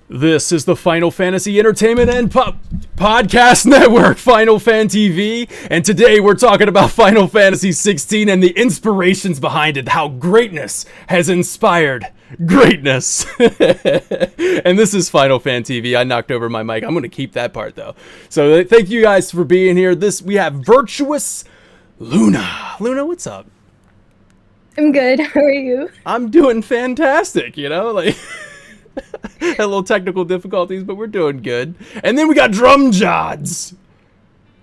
This is the Final Fantasy Entertainment and Podcast Network, Final Fan TV, and today we're talking about Final Fantasy XVI and the inspirations behind it, how greatness has inspired greatness. And this is Final Fan TV. I knocked over my mic. I'm going to keep that part though. So thank you guys for being here. We have Virtuous Luna. Luna, what's up? I'm good. How are you? I'm doing fantastic, Had a little technical difficulties, but we're doing good. And then we got Drumjods.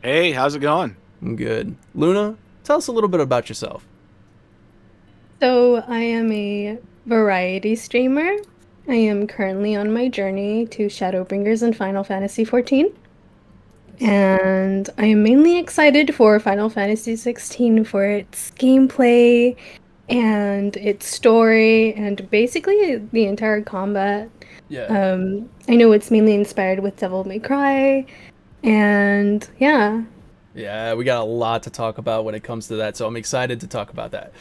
Hey, how's it going? I'm good. Luna, tell us a little bit about yourself. So, I am a variety streamer. I am currently on my journey to Shadowbringers and Final Fantasy XIV. And I am mainly excited for Final Fantasy XVI for its gameplay and its story and basically the entire combat. Yeah. I know it's mainly inspired with Devil May Cry, and yeah. Yeah, we got a lot to talk about when it comes to that, so I'm excited to talk about that.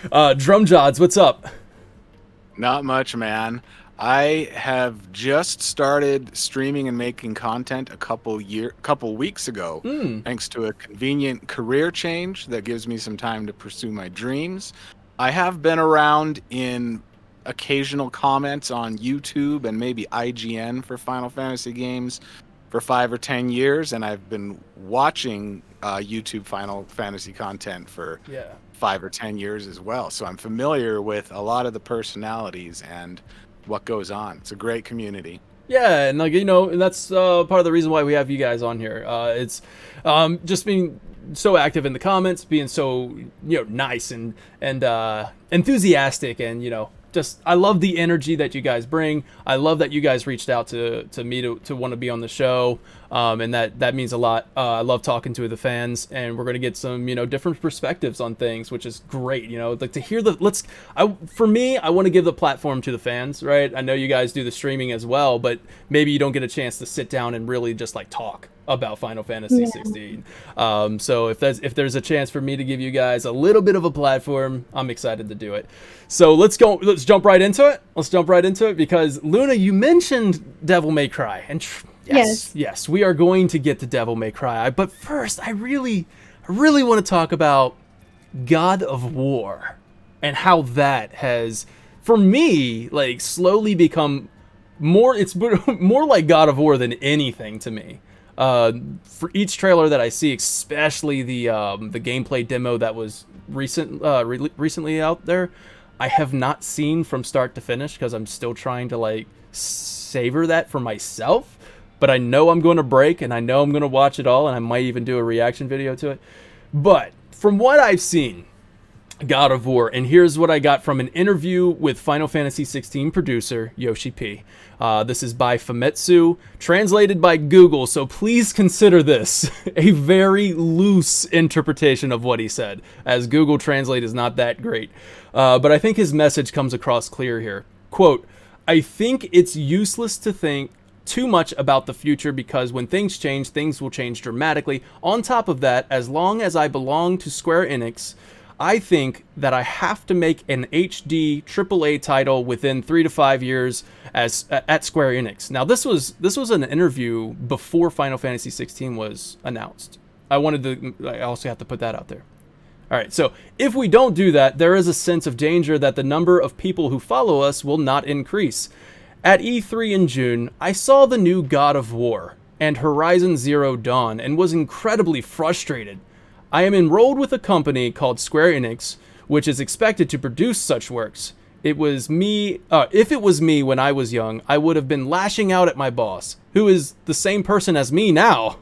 Drumjods, what's up? Not much, man. I have just started streaming and making content a couple weeks ago, thanks to a convenient career change that gives me some time to pursue my dreams. I have been around in occasional comments on YouTube and maybe IGN for Final Fantasy games for 5 or 10 years, and I've been watching YouTube Final Fantasy content for 5 or 10 years as well. So I'm familiar with a lot of the personalities and what goes on. It's a great community. Yeah, and and that's part of the reason why we have you guys on here. It's just being so active in the comments, being so nice and enthusiastic, and just I love the energy that you guys bring. I love that you guys reached out to me to want to be on the show, and that means a lot. I love talking to the fans, and we're gonna get some different perspectives on things, which is great. Like to hear for me, I want to give the platform to the fans, right? I know you guys do the streaming as well, but maybe you don't get a chance to sit down and really just talk about Final Fantasy XVI. So if there's a chance for me to give you guys a little bit of a platform, I'm excited to do it. So let's jump right into it. Let's jump right into it because Luna, you mentioned Devil May Cry, and yes, we are going to get to Devil May Cry. But first, I really want to talk about God of War and how that has, for me, slowly become more. It's more like God of War than anything to me. For each trailer that I see, especially the gameplay demo that was recently out there, I have not seen from start to finish because I'm still trying to savor that for myself. But I know I'm going to break, and I know I'm going to watch it all, and I might even do a reaction video to it. But from what I've seen, God of War, and here's what I got from an interview with Final Fantasy XVI producer Yoshi P. This is by Famitsu, translated by Google, so please consider this a very loose interpretation of what he said, as Google Translate is not that great. But I think his message comes across clear here. Quote, "I think it's useless to think too much about the future because when things change, things will change dramatically. On top of that, as long as I belong to Square Enix, I think that I have to make an HD AAA title within 3 to 5 years at Square Enix." Now, this was an interview before Final Fantasy XVI was announced. I also have to put that out there. All right, so if we don't do that, there is a sense of danger that the number of people who follow us will not increase. At E3 in June, I saw the new God of War and Horizon Zero Dawn and was incredibly frustrated. I am enrolled with a company called Square Enix, which is expected to produce such works. If it was me when I was young, I would have been lashing out at my boss, who is the same person as me now,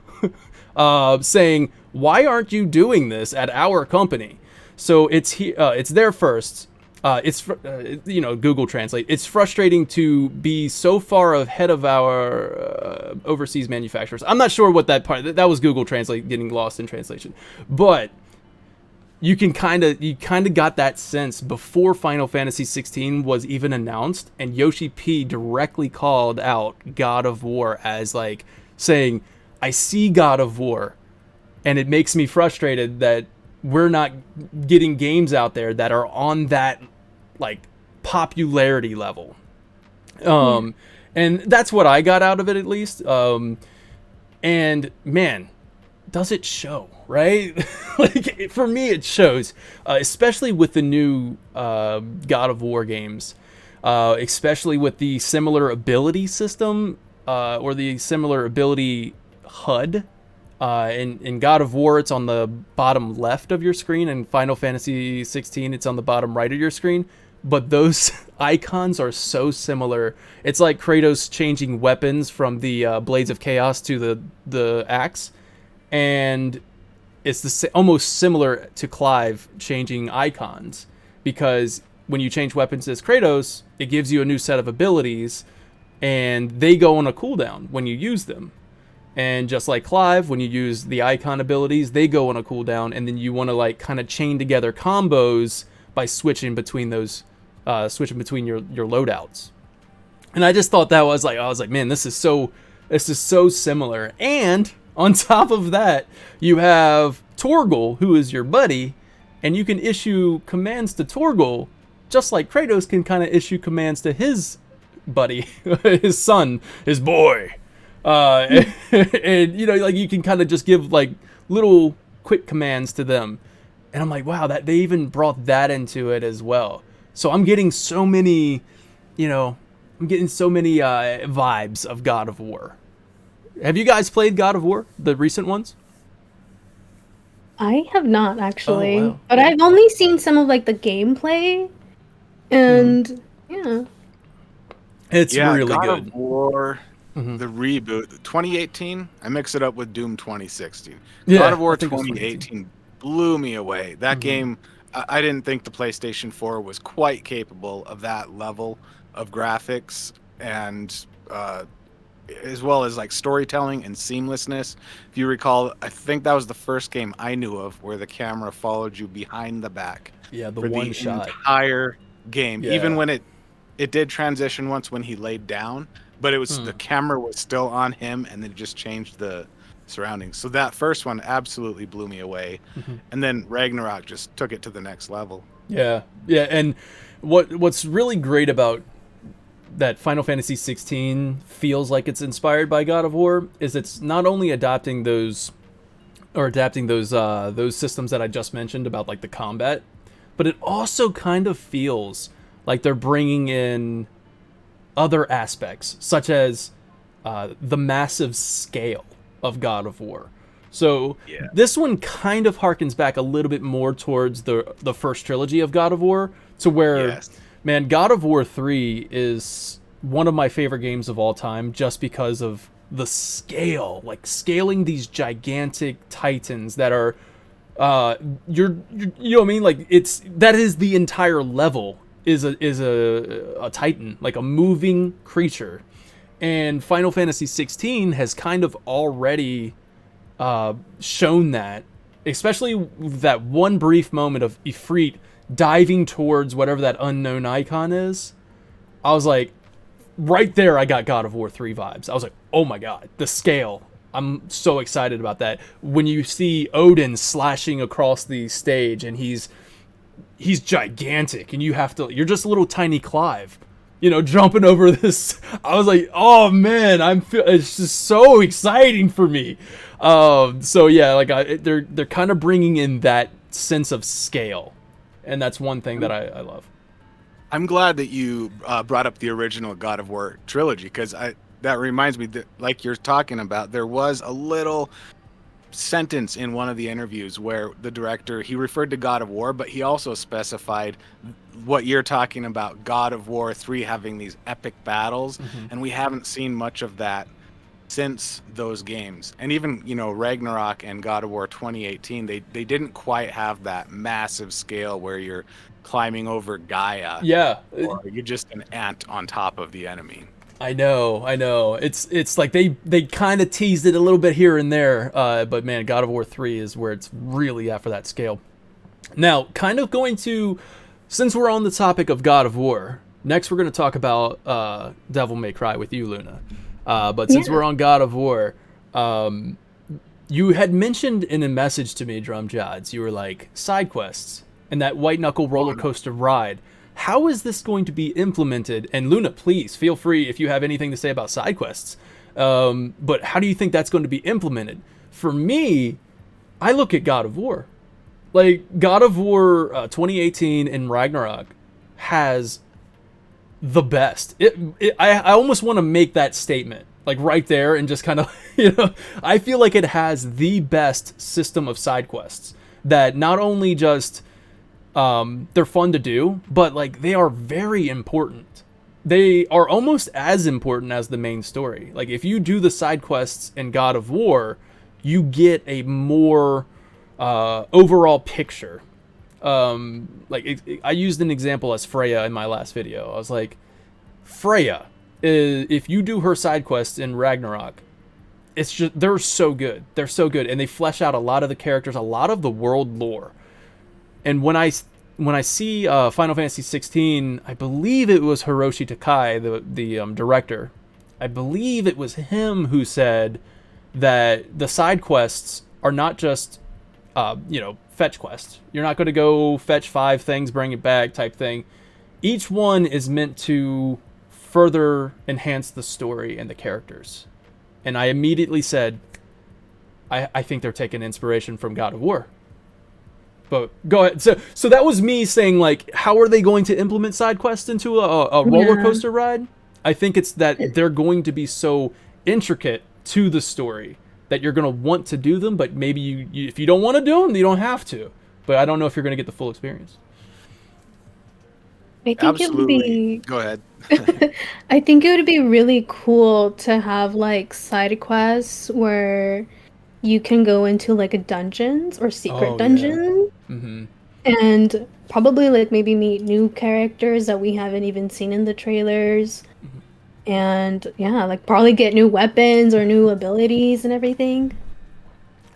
saying, "Why aren't you doing this at our company?" So it's there first. Google Translate. It's frustrating to be so far ahead of our overseas manufacturers. I'm not sure what that was Google Translate getting lost in translation, but you kind of got that sense before Final Fantasy XVI was even announced, and Yoshi P directly called out God of War as saying, "I see God of War, and it makes me frustrated that we're not getting games out there that are on that popularity level." And that's what I got out of it, at least. And man, does it show, right? Like, for me, it shows, especially with the new God of War games, especially with the similar ability system or the similar ability HUD. In God of War, it's on the bottom left of your screen. In Final Fantasy XVI, it's on the bottom right of your screen. But those icons are so similar. It's like Kratos changing weapons from the Blades of Chaos to the axe. And it's almost similar to Clive changing icons. Because when you change weapons as Kratos, it gives you a new set of abilities. And they go on a cooldown when you use them. And just like Clive, when you use the icon abilities, they go on a cooldown, and then you want to like kind of chain together combos by switching between those, switching between your loadouts. And I just thought that was like, I was like, man, this is so similar. And on top of that, you have Torgal, who is your buddy, and you can issue commands to Torgal, just like Kratos can kind of issue commands to his buddy, his son, his boy. And you know, like you can kind of just give like little quick commands to them, and I'm like, wow, that they even brought that into it as well. So I'm getting so many, vibes of God of War. Have you guys played God of War, the recent ones? I have not actually, Oh, wow. but I've only seen some of like the gameplay, and yeah. It's really God good. of War, the reboot, 2018. I mix it up with Doom 2016. Yeah, God of War I think it was 2018 blew me away. That game, I didn't think the PlayStation 4 was quite capable of that level of graphics and as well as like storytelling and seamlessness. If you recall, I think that was the first game I knew of where the camera followed you behind the back. Yeah, the for one the shot. entire game, Yeah. even when it did transition once when he laid down, but it was the camera was still on him, and then it just changed the surroundings. So that first one absolutely blew me away, and then Ragnarok just took it to the next level. Yeah, and what's really great about that Final Fantasy XVI feels like it's inspired by God of War is it's not only adapting those systems that I just mentioned about like the combat, but it also kind of feels like they're bringing in other aspects, such as the massive scale of God of War. So this one kind of harkens back a little bit more towards the first trilogy of God of War, to where, man, God of War 3 is one of my favorite games of all time, just because of the scale, like scaling these gigantic titans that are, you know what I mean? Like that is the entire level is a titan, like a moving creature. And Final Fantasy XVI has kind of already shown that, especially with that one brief moment of Ifrit diving towards whatever that unknown icon is. I was like, right there, I got God of War 3 vibes. I was like, oh my god, the scale. I'm so excited about that. When you see Odin slashing across the stage, and he's gigantic, and you're just a little tiny Clive, jumping over this. I was like, oh man, it's just so exciting for me. So yeah, like they're kind of bringing in that sense of scale, and that's one thing that I love. I'm glad that you brought up the original God of War trilogy, because that reminds me that, like you're talking about, there was a little sentence in one of the interviews where the director, he referred to God of War, but he also specified what you're talking about, God of War 3 having these epic battles, and we haven't seen much of that since those games. And even, Ragnarok and God of War 2018, they didn't quite have that massive scale where you're climbing over Gaia. Yeah. Or you're just an ant on top of the enemy. I know. It's like they kind of teased it a little bit here and there, but man, God of War 3 is where it's really at for that scale. Now, kind of going to, since we're on the topic of God of War, next we're going to talk about Devil May Cry with you, Luna. But since we're on God of War, you had mentioned in a message to me, drumjods, you were like, side quests and that white knuckle roller coaster ride. how is this going to be implemented? And Luna, please feel free if you have anything to say about side quests. But how do you think that's going to be implemented? For me, I look at God of War. Like, God of War 2018 and Ragnarok has the best. I almost want to make that statement, like right there, and just kind of, I feel like it has the best system of side quests that not only just they're fun to do, but like they are very important. They are almost as important as the main story. Like, if you do the side quests in God of War, you get a more overall picture. I used an example as Freya in my last video. I was like, Freya, if you do her side quests in Ragnarok, it's just, they're so good. They're so good, and they flesh out a lot of the characters, a lot of the world lore. And when I see Final Fantasy XVI, I believe it was Hiroshi Takai, the director. I believe it was him who said that the side quests are not just fetch quests. You're not going to go fetch 5 things, bring it back type thing. Each one is meant to further enhance the story and the characters. And I immediately said, I think they're taking inspiration from God of War. But go ahead. So that was me saying, like, how are they going to implement side quests into a roller coaster ride? I think it's that they're going to be so intricate to the story that you're going to want to do them, but maybe you if you don't want to do them, you don't have to. But I don't know if you're going to get the full experience. I think Absolutely. It would be, Go ahead. I think it would be really cool to have like side quests where you can go into like a dungeons or secret dungeons, and probably like maybe meet new characters that we haven't even seen in the trailers. And yeah, like probably get new weapons or new abilities and everything.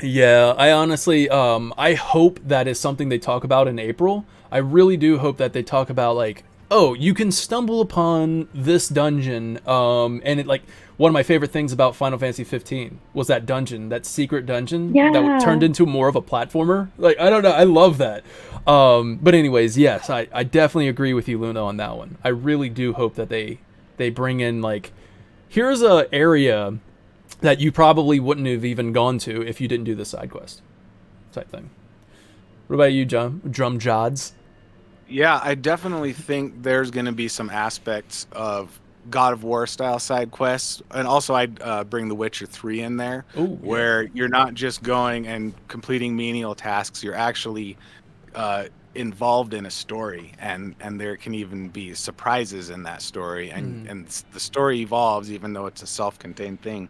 Yeah, I honestly, I hope that is something they talk about in April. I really do hope that they talk about, like, oh, you can stumble upon this dungeon, and it, like, one of my favorite things about Final Fantasy 15 was that dungeon, that secret dungeon that turned into more of a platformer. Like, I don't know, I love that. But anyways, yes, I definitely agree with you, Luna, on that one. I really do hope that they bring in, like, here's a area that you probably wouldn't have even gone to if you didn't do the side quest type thing. What about you, drumjods? Yeah, I definitely think there's going to be some aspects of God of War style side quests, and also I'd bring The Witcher 3 in there, where you're not just going and completing menial tasks, you're actually involved in a story, and there can even be surprises in that story, and the story evolves even though it's a self-contained thing.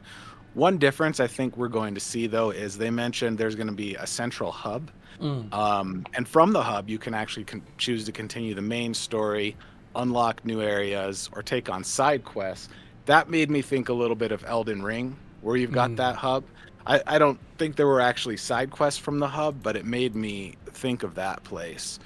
One difference I think we're going to see, though, is they mentioned there's going to be a central hub, and from the hub you can actually choose to continue the main story, unlock new areas, or take on side quests. That made me think a little bit of Elden Ring, where you've got that hub. I don't think there were actually side quests from the hub, but it made me think of that place.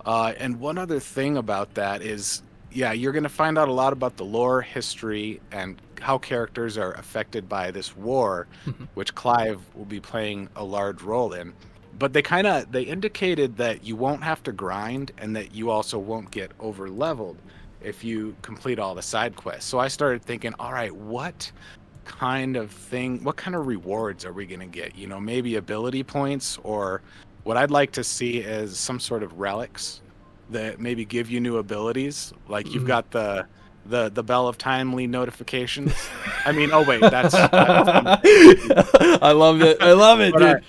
And one other thing about that is, yeah, you're going to find out a lot about the lore, history, and how characters are affected by this war, which Clive will be playing a large role in. But they indicated that you won't have to grind, and that you also won't get over leveled if you complete all the side quests. So I started thinking, all right, what kind of rewards are we going to get? Maybe ability points, or what I'd like to see is some sort of relics that maybe give you new abilities. Like you've got the Bell of Timely notifications. I mean, oh wait, that's I love it. I love it, dude.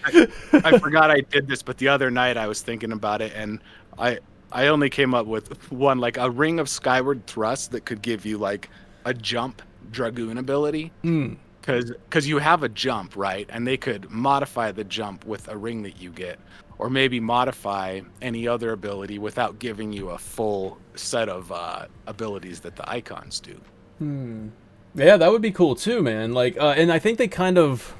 I forgot I did this, but the other night I was thinking about it, and I only came up with one, like a Ring of Skyward Thrust that could give you like a jump Dragoon ability, because you have a jump, right? And they could modify the jump with a ring that you get, or maybe modify any other ability without giving you a full set of abilities that the icons do. Yeah, that would be cool too, man. Like, and I think they kind of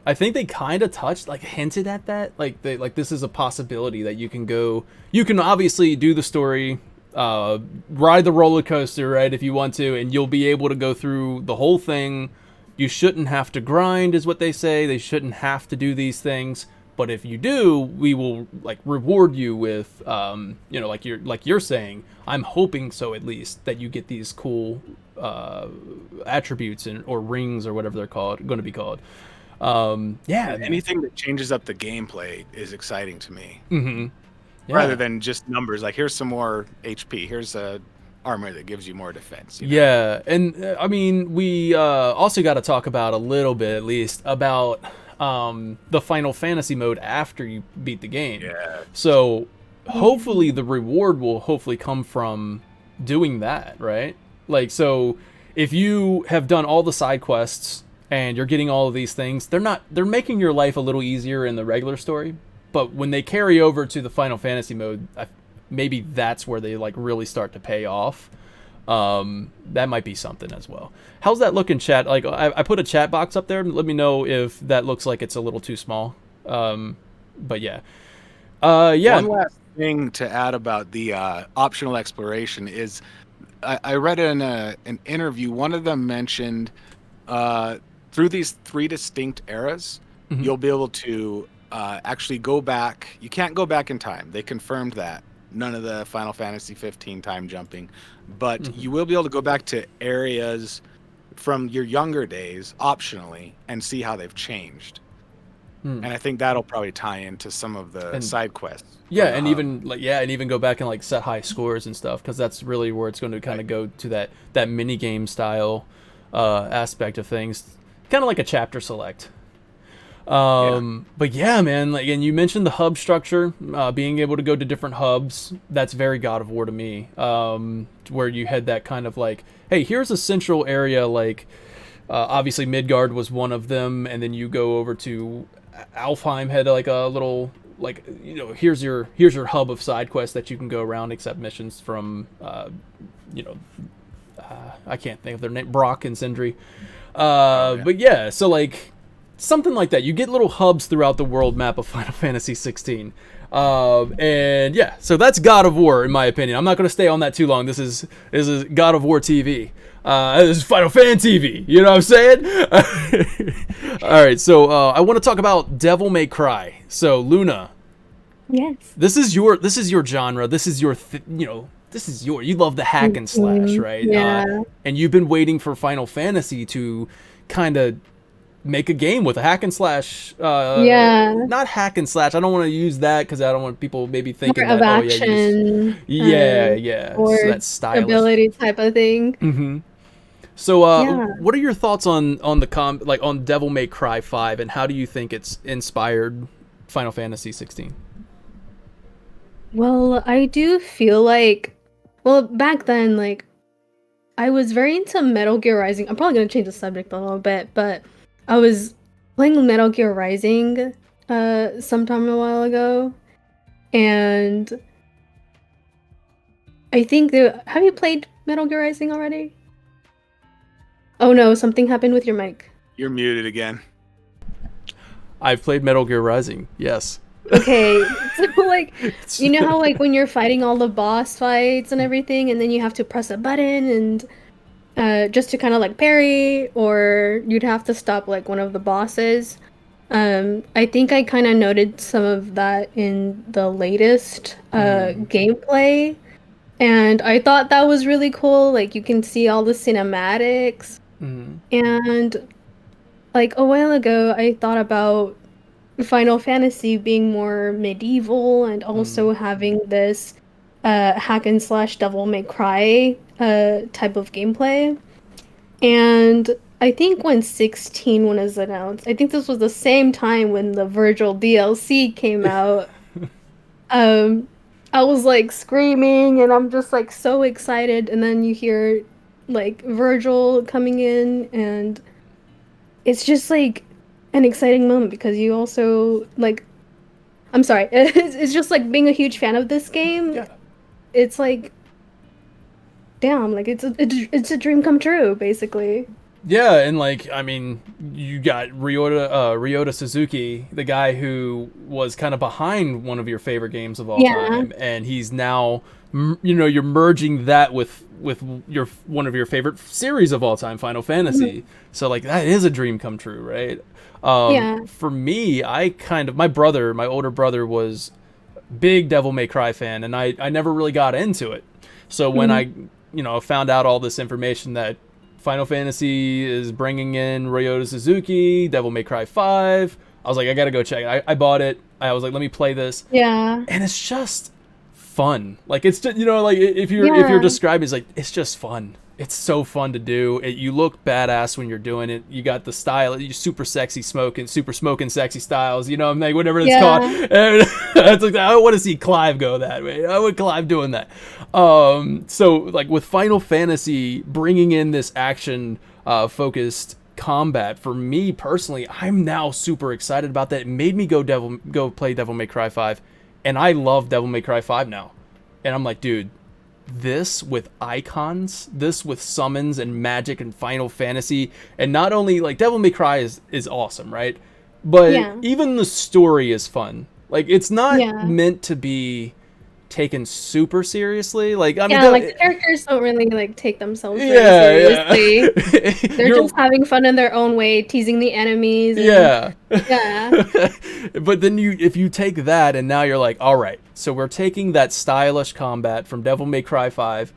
touched, like, hinted at that. Like, this is a possibility that you can obviously do the story, ride the roller coaster, right, if you want to, and you'll be able to go through the whole thing. You shouldn't have to grind, is what they say. They shouldn't have to do these things. But if you do, we will like reward you with, you know, like you're saying. I'm hoping so, at least, that you get these cool attributes or rings or whatever they're going to be called. Yeah, anything that changes up the gameplay is exciting to me. Mm-hmm. Yeah. Rather than just numbers. Like, here's some more HP. Here's a armor that gives you more defense. You know? Yeah, and I mean, we also got to talk about a little bit, at least, about the Final Fantasy mode after you beat the game. Yeah. So hopefully the reward will hopefully come from doing that, right? Like, so if you have done all the side quests and you're getting all of these things, they're making your life a little easier in the regular story. But when they carry over to the Final Fantasy mode, maybe that's where they like really start to pay off. That might be something as well. How's that look in chat? Like, I put a chat box up there. Let me know if that looks like it's a little too small. But yeah. Yeah. One last thing to add about the optional exploration is I read in an interview, one of them mentioned through these 3 distinct eras, you'll be able to actually go back. You can't go back in time. They confirmed that. None of the Final Fantasy 15 time jumping, but you will be able to go back to areas from your younger days optionally and see how they've changed. And I think that'll probably tie into some of the side quests. Yeah, and even go back and like set high scores and stuff, because that's really where it's going to kind of go to that mini game style aspect of things, kind of like a chapter select. But yeah, man, like, and you mentioned the hub structure, being able to go to different hubs. That's very God of War to me. Where you had that kind of like, hey, here's a central area, like, obviously Midgard was one of them, and then you go over to Alfheim, had like a little, like, you know, here's your hub of side quests that you can go around, accept missions from, you know, I can't think of their name, Brock and Sindri. But yeah, so like, something like that. You get little hubs throughout the world map of Final Fantasy XVI. And yeah, so that's God of War, in my opinion. I'm not going to stay on that too long. This is God of War TV. This is Final Fan TV. You know what I'm saying? All right, so I want to talk about Devil May Cry. So Luna, Yes. this is your genre. This is your you love the hack and slash, right? Yeah. And you've been waiting for Final Fantasy to kind of make a game with a hack and slash. Not hack and slash. I don't want to use that because I don't want people maybe thinking more of that action. Or Or that stylish ability type of thing. Mm-hmm. So, what are your thoughts on on Devil May Cry 5, and how do you think it's inspired Final Fantasy 16? Well, I do feel like, back then, like, I was very into Metal Gear Rising. I'm probably gonna change the subject a little bit, but I was playing Metal Gear Rising sometime a while ago, and I think have you played Metal Gear Rising already? Oh no, something happened with your mic. You're muted again. I've played Metal Gear Rising, yes. Okay, so like, you know how like when you're fighting all the boss fights and everything, and then you have to press a button and just to kind of like parry, or you'd have to stop like one of the bosses. I think I kind of noted some of that in the latest gameplay, and I thought that was really cool. Like, you can see all the cinematics. And like a while ago, I thought about Final Fantasy being more medieval and also having this hack and slash Devil May Cry type of gameplay. And I think when 16 was announced, I think this was the same time when the Virgil DLC came out. I was like screaming, and I'm just like so excited, and then you hear like Virgil coming in, and it's just like an exciting moment because you also like, I'm sorry, it's just like being a huge fan of this game. Yeah. It's like, damn, like it's a dream come true, basically. Yeah, and like I mean, you got Ryota Suzuki, the guy who was kind of behind one of your favorite games of all Yeah. time, and he's now, you're merging that with your one of your favorite series of all time, Final Mhm. Fantasy. So like that is a dream come true, right? Yeah. For me, my older brother was big Devil May Cry fan, and I never really got into it. So when Mhm. I found out all this information that Final Fantasy is bringing in Ryota Suzuki, Devil May Cry 5, I was like, I gotta go check it. I bought it. I was like, let me play this, Yeah. and it's just fun. Like it's just like if you're Yeah. describing, it's like it's just fun. It's so fun to do. You look badass when you're doing it. You got the style. You super sexy super smoking sexy styles. I'm like whatever it's called. Yeah. And it's like I want to see Clive go that way. I want Clive doing that. So like with Final Fantasy bringing in this action focused combat, for me personally, I'm now super excited about that. It made me go play Devil May Cry 5, and I love Devil May Cry 5 now. And I'm like, dude, this with icons, this with summons and magic and Final Fantasy, and not only like Devil May Cry is awesome, right? But Yeah. even the story is fun. Like it's not Yeah. meant to be taken super seriously. Like I mean, Yeah, like the characters don't really like take themselves very yeah, seriously. yeah. They're just having fun in their own way, teasing the enemies and Yeah. yeah. But then if you take that and now you're like, all right, so we're taking that stylish combat from Devil May Cry 5,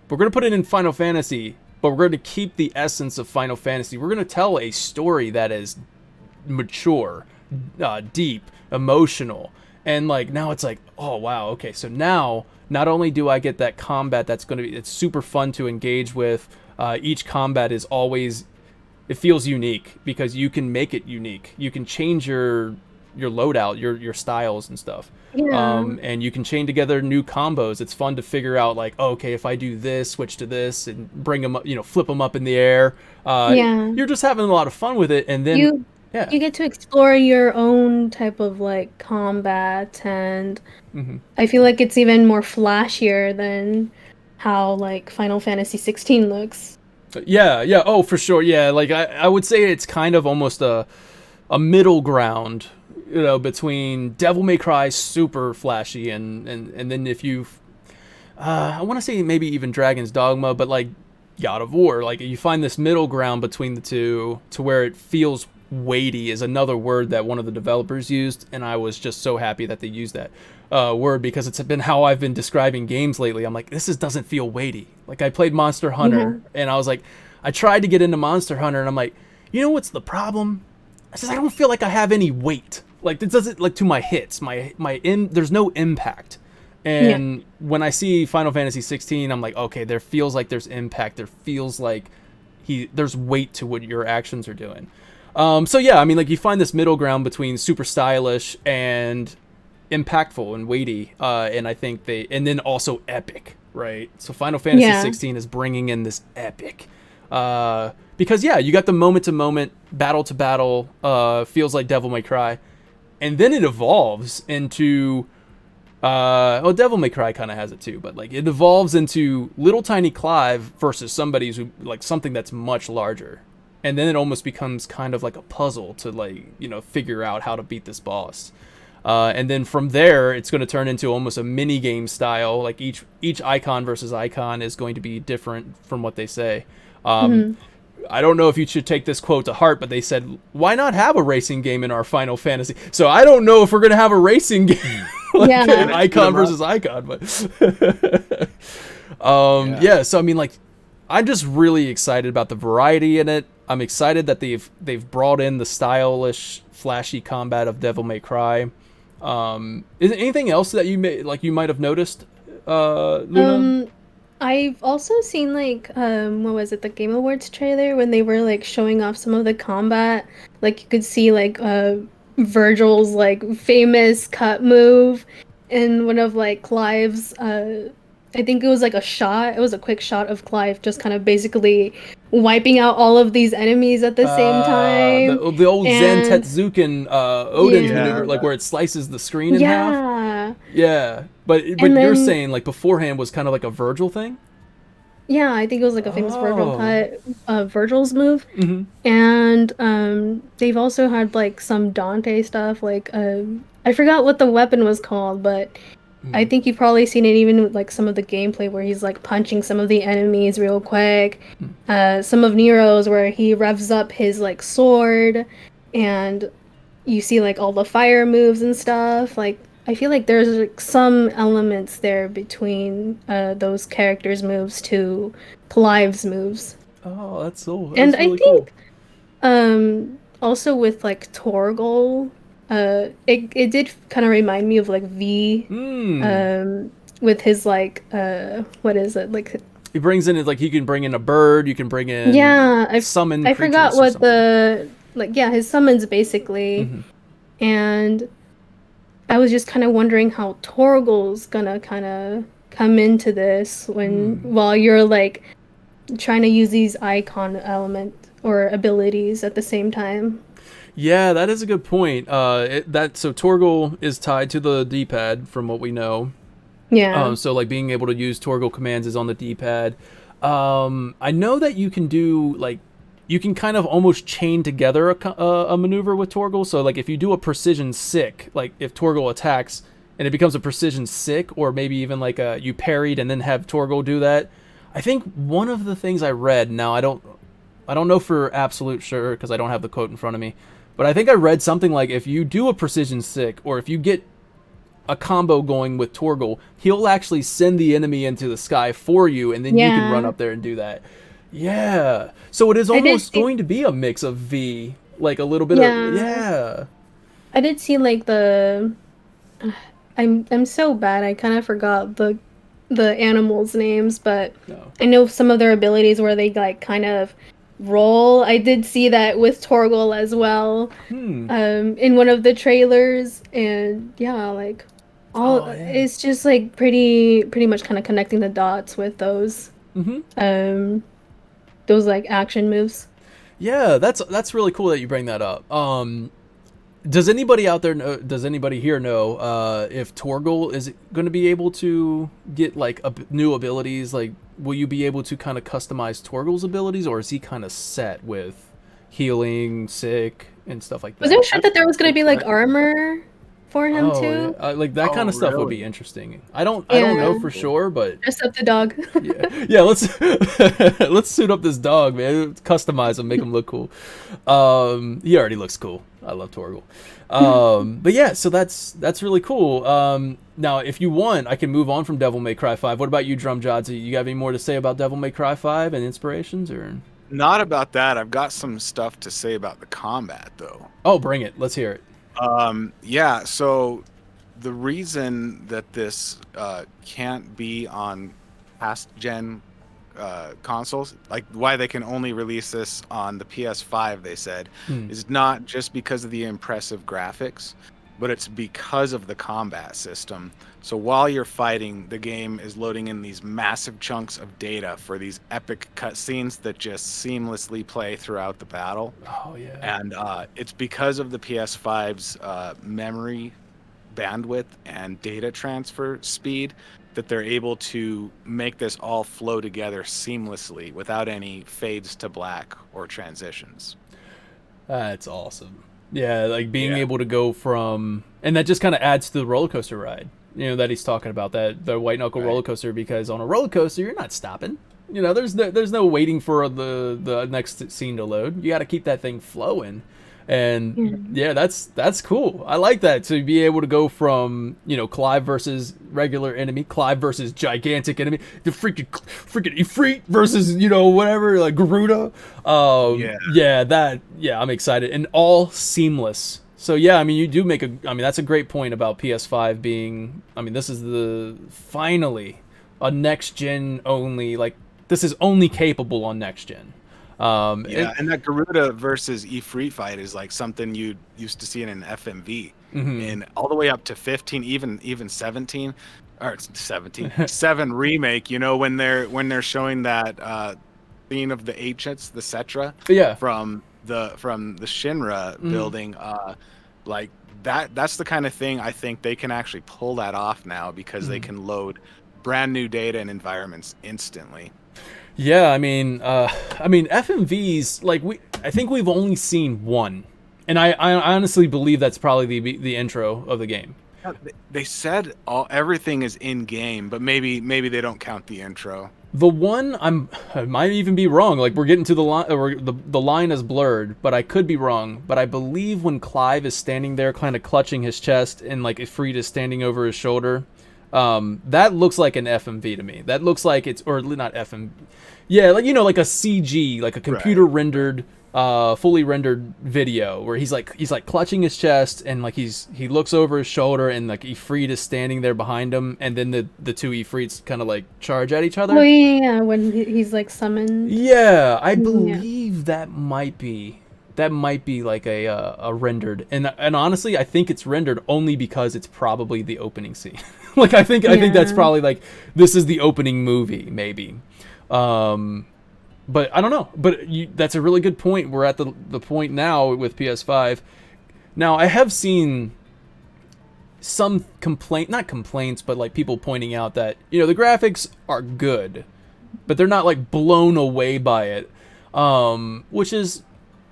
we're going to put it in Final Fantasy, but we're going to keep the essence of Final Fantasy. We're going to tell a story that is mature, deep, emotional. And like now it's like, oh wow, okay, so now not only do I get that combat that's going to be it's super fun to engage with, each combat is always it feels unique because you can make it unique. You can change your loadout, your styles and stuff. Yeah. And you can chain together new combos. It's fun to figure out like, oh, okay, if I do this, switch to this, and bring them up, flip them up in the air. Yeah. You're just having a lot of fun with it, and then You yeah, you get to explore your own type of like combat, and hmm I feel like it's even more flashier than how like Final Fantasy 16 looks. yeah. Oh, for sure. Yeah, like I would say it's kind of almost a middle ground, between Devil May Cry super flashy and then if you I want to say maybe even Dragon's Dogma, but like God of War, like you find this middle ground between the two to where it feels weighty is another word that one of the developers used, and I was just so happy that they used that word because it's been how I've been describing games lately. I'm like, doesn't feel weighty. Like I played Monster Yeah. Hunter, and I was like, I tried to get into Monster Hunter, and I'm like, what's the problem? I says I don't feel like I have any weight. Like it doesn't like to my hits, there's no impact. Yeah. And when I see Final Fantasy 16, I'm like, okay, there feels like there's impact. There feels like there's weight to what your actions are doing. So yeah, I mean, like you find this middle ground between super stylish and impactful and weighty, and I think and then also epic, right? So Final Fantasy Yeah. 16 is bringing in this epic, because yeah, you got the moment to moment, battle to battle, feels like Devil May Cry, and then it evolves into well, Devil May Cry kind of has it too, but like it evolves into little tiny Clive versus something that's much larger, and then it almost becomes kind of like a puzzle to like figure out how to beat this boss. And then from there, it's going to turn into almost a mini game style. Like each icon versus icon is going to be different from what they say. Mhm. I don't know if you should take this quote to heart, but they said, "Why not have a racing game in our Final Fantasy?" So I don't know if we're gonna have a racing game, like Yeah. an icon versus icon, but yeah. So I mean, like, I'm just really excited about the variety in it. I'm excited that they've brought in the stylish, flashy combat of Devil May Cry. Is there anything else that you might have noticed, Luna? I've also seen like what was it, the Game Awards trailer when they were like showing off some of the combat. Like you could see like Virgil's like famous cut move in one of like Clive's I think it was like a shot. It was a quick shot of Clive just kind of basically wiping out all of these enemies at the same time. The old Zen And Tetsuken Odin's yeah. maneuver, like where it slices the screen in half. Yeah. Yeah, but And you're then saying like beforehand was kind of like a Virgil thing. Yeah, I think it was like a famous Oh. Virgil's move. Mm-hmm. And they've also had like some Dante stuff, like I forgot what the weapon was called, but I think you've probably seen it even with like some of the gameplay where he's like punching some of the enemies real quick. Some of Nero's where he revs up his like sword and you see like all the fire moves and stuff. Like I feel like there's like, some elements there between those characters' moves to Clive's moves. Oh, And that's I really cool. think also with like Torgal, it did kind of remind me of like V, Hmm. um, with his like what is it? Like He brings in like he can bring in a bird, you can bring in yeah, summon I forgot creatures or what something. the like yeah, his summons basically. Mm-hmm. And I was just kind of wondering how Torgal's gonna kind of come into this when Hmm. while you're like trying to use these icon element or abilities at the same time. Yeah, that is a good point. So Torgal is tied to the D-pad from what we know. Yeah. So like being able to use Torgal commands is on the D-pad. I know that you can do like you can kind of almost chain together a maneuver with Torgal. So like if you do a precision sick, like if Torgal attacks and it becomes a precision sick, or maybe even like you parried and then have Torgal do that. I think one of the things I read, now I don't know for absolute sure because I don't have the quote in front of me, but I think I read something like if you do a precision sick or if you get a combo going with Torgal, he'll actually send the enemy into the sky for you, and then you can run Yeah. up there and do that. Yeah. So it is I did almost see going to be a mix of V, like a little bit of yeah. yeah. I did see like the I'm so bad. I kind of forgot the animals' names, but No. I know some of their abilities where they like kind of roll. I did see that with Torgal as well, Hmm. in one of the trailers, and yeah, like all Oh yeah. it's just like pretty much kind of connecting the dots with Mm-hmm. um those like action moves. Yeah, that's really cool that you bring that up. Does anybody out there know? Does anybody here know if Torgal is going to be able to get like new abilities? Like, will you be able to kind of customize Torgal's abilities, or is he kind of set with healing, sick, and stuff like Was there that? sure That's that there was a gonna good be like question. armor for him Oh yeah, too? like that kind Oh, of stuff would really? be interesting. I don't Yeah, know That'd be for cool. sure, but dress up the dog. yeah, yeah. Let's let's suit up this dog, man. Customize him, make him look cool. He already looks cool. I love Torgal. But yeah, so that's really cool. Now, if you want, I can move on from Devil May Cry 5. What about you, Drumjod? You got any more to say about Devil May Cry 5 and inspirations, or? Not about that. I've got some stuff to say about the combat, though. Oh, bring it. Let's hear it. Yeah, so the reason that this can't be on past gen consoles, like why they can only release this on the PS5, they said, Hmm. is not just because of the impressive graphics, but it's because of the combat system. So while you're fighting, the game is loading in these massive chunks of data for these epic cutscenes that just seamlessly play throughout the battle. Oh yeah. And it's because of the PS5's memory bandwidth and data transfer speed that they're able to make this all flow together seamlessly without any fades to black or transitions. That's awesome. Yeah, like being Yeah, able to go from, and that just kind of adds to the roller coaster ride. That he's talking about, that the white knuckle roller right. coaster, because on a roller coaster you're not stopping. There's no waiting for the next scene to load. You got to keep that thing flowing. And Yeah. yeah, that's cool. I like that, to be able to go from Clive versus regular enemy, Clive versus gigantic enemy, the freaking Ifrit versus whatever, like Garuda. Yeah, Yeah, I'm excited, and all seamless. So yeah, I mean you do make I mean that's a great point about PS5 being. I mean this is the finally a next gen only, like this is only capable on next gen. yeah, and that Garuda versus Ifrit fight is like something you used to see in an FMV, Mhm. in all the way up to 15, even 17, or 17, 7 remake. When they're showing that scene of the ancients, the Cetra, Yeah. from the Shinra Mhm. building, like that's the kind of thing I think they can actually pull that off now because they Mhm. can load brand new data and environments instantly. Yeah, I mean, FMVs, like, I think we've only seen one, and I honestly believe that's probably the intro of the game. Yeah, they said everything is in game, but maybe they don't count the intro. The one I might even be wrong. Like, we're getting to the line, or the line is blurred, but I could be wrong. But I believe when Clive is standing there, kind of clutching his chest, and like Ifrit is standing over his shoulder, that looks like an FMV to me. That looks like it's, or not FMV. Yeah, like, like a CG, like a computer rendered, fully rendered video where he's like clutching his chest, and like he looks over his shoulder, and like Ifrit is standing there behind him, and then the two Ifrits kind of like charge at each other. Oh yeah, when he's like summoned. Yeah, I believe that might be like a rendered, and honestly, I think it's rendered only because it's probably the opening scene. Like, I think that's probably like, this is the opening movie, maybe. But I don't know. But that's a really good point. We're at the point now with PS5. Now, I have seen some not complaints, but like people pointing out that, the graphics are good, but they're not like blown away by it. Which is,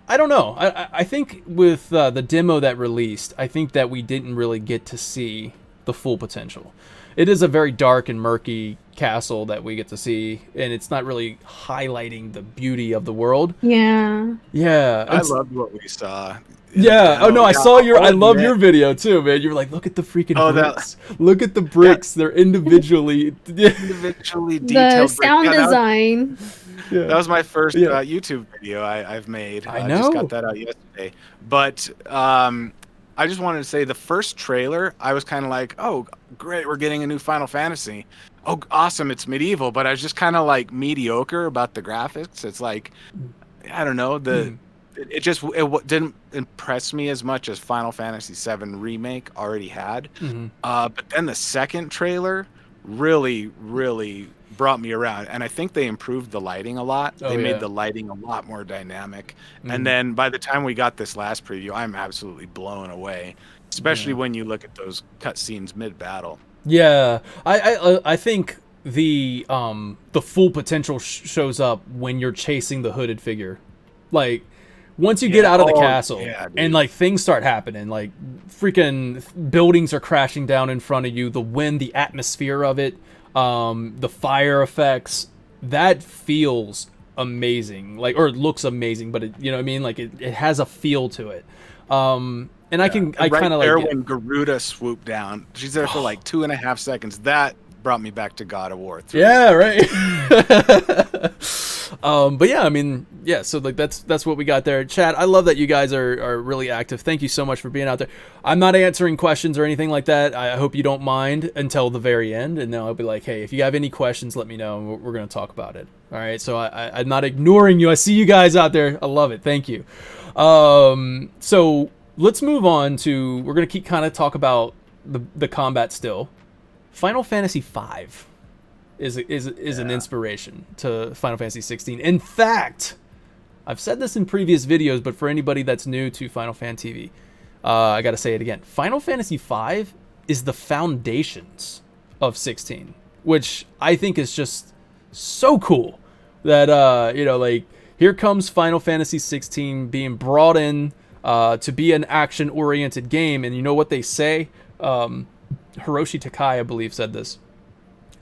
I don't know. I think with the demo that released, I think that we didn't really get to see the full potential. It is a very dark and murky castle that we get to see, and it's not really highlighting the beauty of the world. Yeah. Yeah. I loved what we saw. Yeah. Oh no, I saw I love your video too, man. You were like, look at the freaking bricks. Look at the bricks. They're individually detailed. The sound design. Yeah. That was my first YouTube video I've made. I know. I just got that out yesterday. But I just wanted to say, the first trailer, I was kind of like, oh, great, we're getting a new Final Fantasy. Oh, awesome, it's medieval. But I was just kind of like mediocre about the graphics. It's like, I don't know, it didn't impress me as much as Final Fantasy VII Remake already had. But then the second trailer really, really brought me around, and I think they improved the lighting a lot. They made the lighting a lot more dynamic. And then by the time we got this last preview, I'm absolutely blown away, especially when you look at those cutscenes mid-battle. Yeah, I think the full potential shows up when you're chasing the hooded figure. Like, once you get out of the castle and like things start happening, like freaking buildings are crashing down in front of you, the wind, the atmosphere of it, the fire effects, that feels amazing. Like, or it looks amazing, but it, you know what I mean? Like, it has a feel to it. And I kind of like it. When Garuda swooped down, she's there for like 2.5 seconds. That brought me back to God of War 3. Yeah, right. But yeah, I mean, yeah, so like that's what we got there. Chat, I love that you guys are really active. Thank you so much for being out there. I'm not answering questions or anything like that. I hope you don't mind until the very end, and then I'll be like, hey, if you have any questions, let me know, and we're going to talk about it. All right, so I'm not ignoring you. I see you guys out there. I love it. Thank you. So let's move on to, we're going to keep kind of talk about the combat still. Final Fantasy V is an inspiration to Final Fantasy XVI. In fact, I've said this in previous videos, but for anybody that's new to Final Fan TV, I got to say it again. Final Fantasy V is the foundations of 16, which I think is just so cool that, like, here comes Final Fantasy 16 being brought in to be an action-oriented game, and you know what they say? Hiroshi Takai, I believe, said this.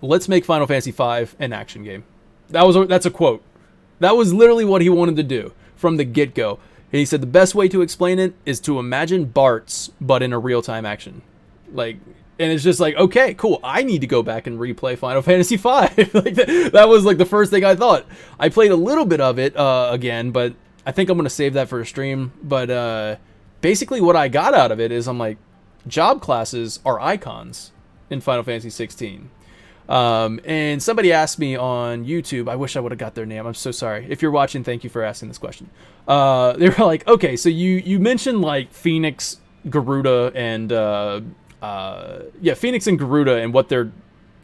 Let's make Final Fantasy V an action game. That's a quote. That was literally what he wanted to do from the get-go. And he said the best way to explain it is to imagine Bart's, but in a real-time action. Like, and it's just like, okay, cool. I need to go back and replay Final Fantasy V. Like that was like the first thing I thought. I played a little bit of it again, but I think I'm gonna save that for a stream. But basically, what I got out of it is, I'm like, job classes are icons in Final Fantasy 16. And somebody asked me on YouTube, I wish I would have got their name, I'm so sorry. If you're watching, thank you for asking this question. They were like, okay, so you mentioned like Phoenix, Garuda, and Phoenix and Garuda and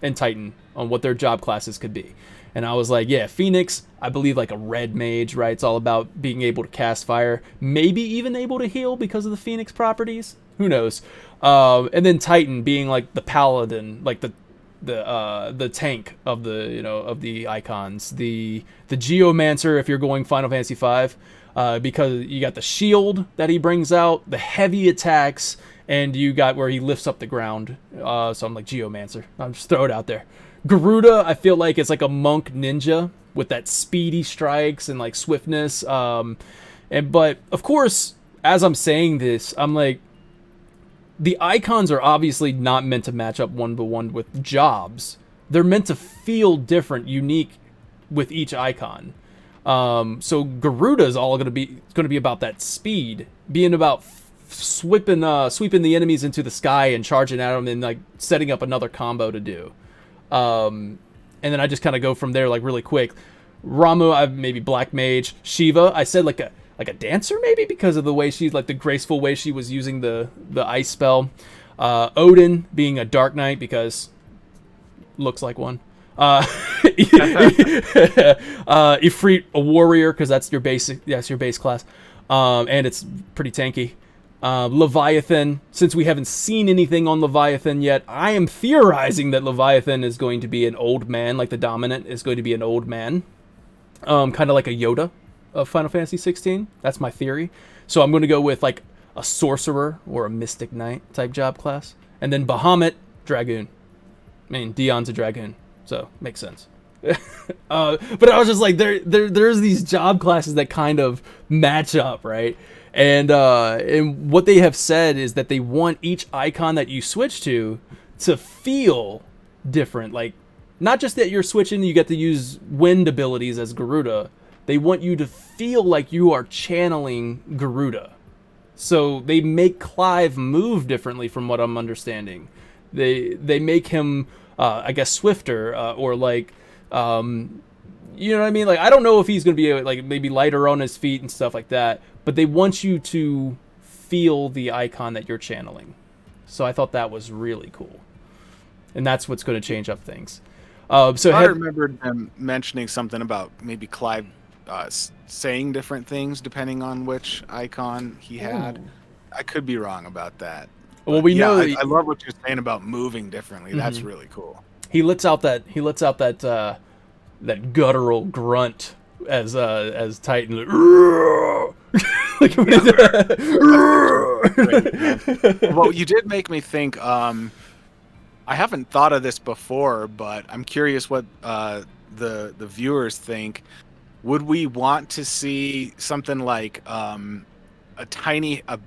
and Titan on what their job classes could be. And I was like, yeah, Phoenix, I believe like a red mage, right? It's all about being able to cast fire, maybe even able to heal because of the Phoenix properties. Who knows? And then Titan being like the paladin, like the the tank of the icons. The Geomancer, if you're going Final Fantasy V, because you got the shield that he brings out, the heavy attacks, and you got where he lifts up the ground. So I'm like Geomancer. I'm just throw it out there. Garuda, I feel like it's like a monk ninja with that speedy strikes and like swiftness. But of course, as I'm saying this, I'm like, the icons are obviously not meant to match up 1-to-1 with jobs. They're meant to feel different, unique with each icon. So Garuda is all going to be about that speed, being about sweeping the enemies into the sky and charging at them and like setting up another combo to do. And then I just kind of go from there like really quick. Ramu, I've maybe Black Mage. Shiva, I said like a dancer maybe because of the way she's like the graceful way she was using the ice spell. Odin being a Dark Knight because looks like one. Ifrit, a warrior because that's your base class. And it's pretty tanky. Leviathan, since we haven't seen anything on Leviathan yet, I am theorizing that Leviathan is going to be an old man, like the dominant is going to be an old man. Kind of like a Yoda of Final Fantasy XVI. That's my theory. So I'm going to go with like a sorcerer or a mystic knight type job class. And then Bahamut, dragoon. I mean, Dion's a dragoon, so makes sense. But I was just like, there's these job classes that kind of match up, right? And what they have said is that they want each icon that you switch to feel different. Like, not just that you're switching, you get to use wind abilities as Garuda. They want you to feel like you are channeling Garuda. So they make Clive move differently from what I'm understanding. They make him, I guess, swifter or like, you know what I mean? Like, I don't know if he's going to be like maybe lighter on his feet and stuff like that, but they want you to feel the icon that you're channeling. So I thought that was really cool. And that's what's going to change up things. I remembered them mentioning something about maybe Clive saying different things depending on which icon he had. I could be wrong about that. Well, we know. I love what you're saying about moving differently. Mm-hmm. That's really cool. He lets out that guttural grunt as Titan. Well, you did make me think. I haven't thought of this before, but I'm curious what the viewers think. Would we want to see something like a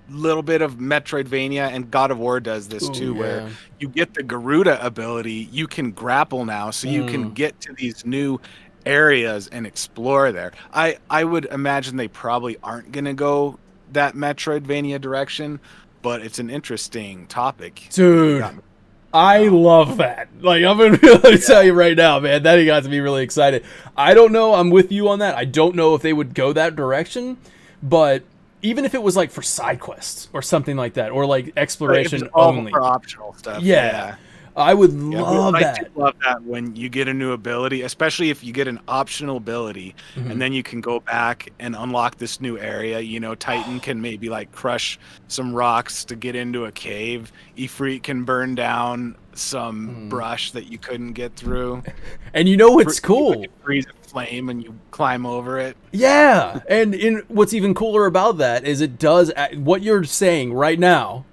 little bit of Metroidvania, and God of War does this too, where you get the Garuda ability, you can grapple now, so you can get to these new areas and explore there. I would imagine they probably aren't going to go that Metroidvania direction, but it's an interesting topic. Dude, I love that. Like, I'm going to really tell you right now, man, that got me really excited. I don't know. I'm with you on that. I don't know if they would go that direction, but even if it was like for side quests or something like that, or like exploration only for optional stuff. Yeah. I would love that. I do love that when you get a new ability, especially if you get an optional ability, and then you can go back and unlock this new area. You know, Titan can maybe like crush some rocks to get into a cave. Ifrit can burn down some brush that you couldn't get through. And you know what's cool? You freeze a flame and you climb over it. Yeah, and what's even cooler about that is it does what you're saying right now.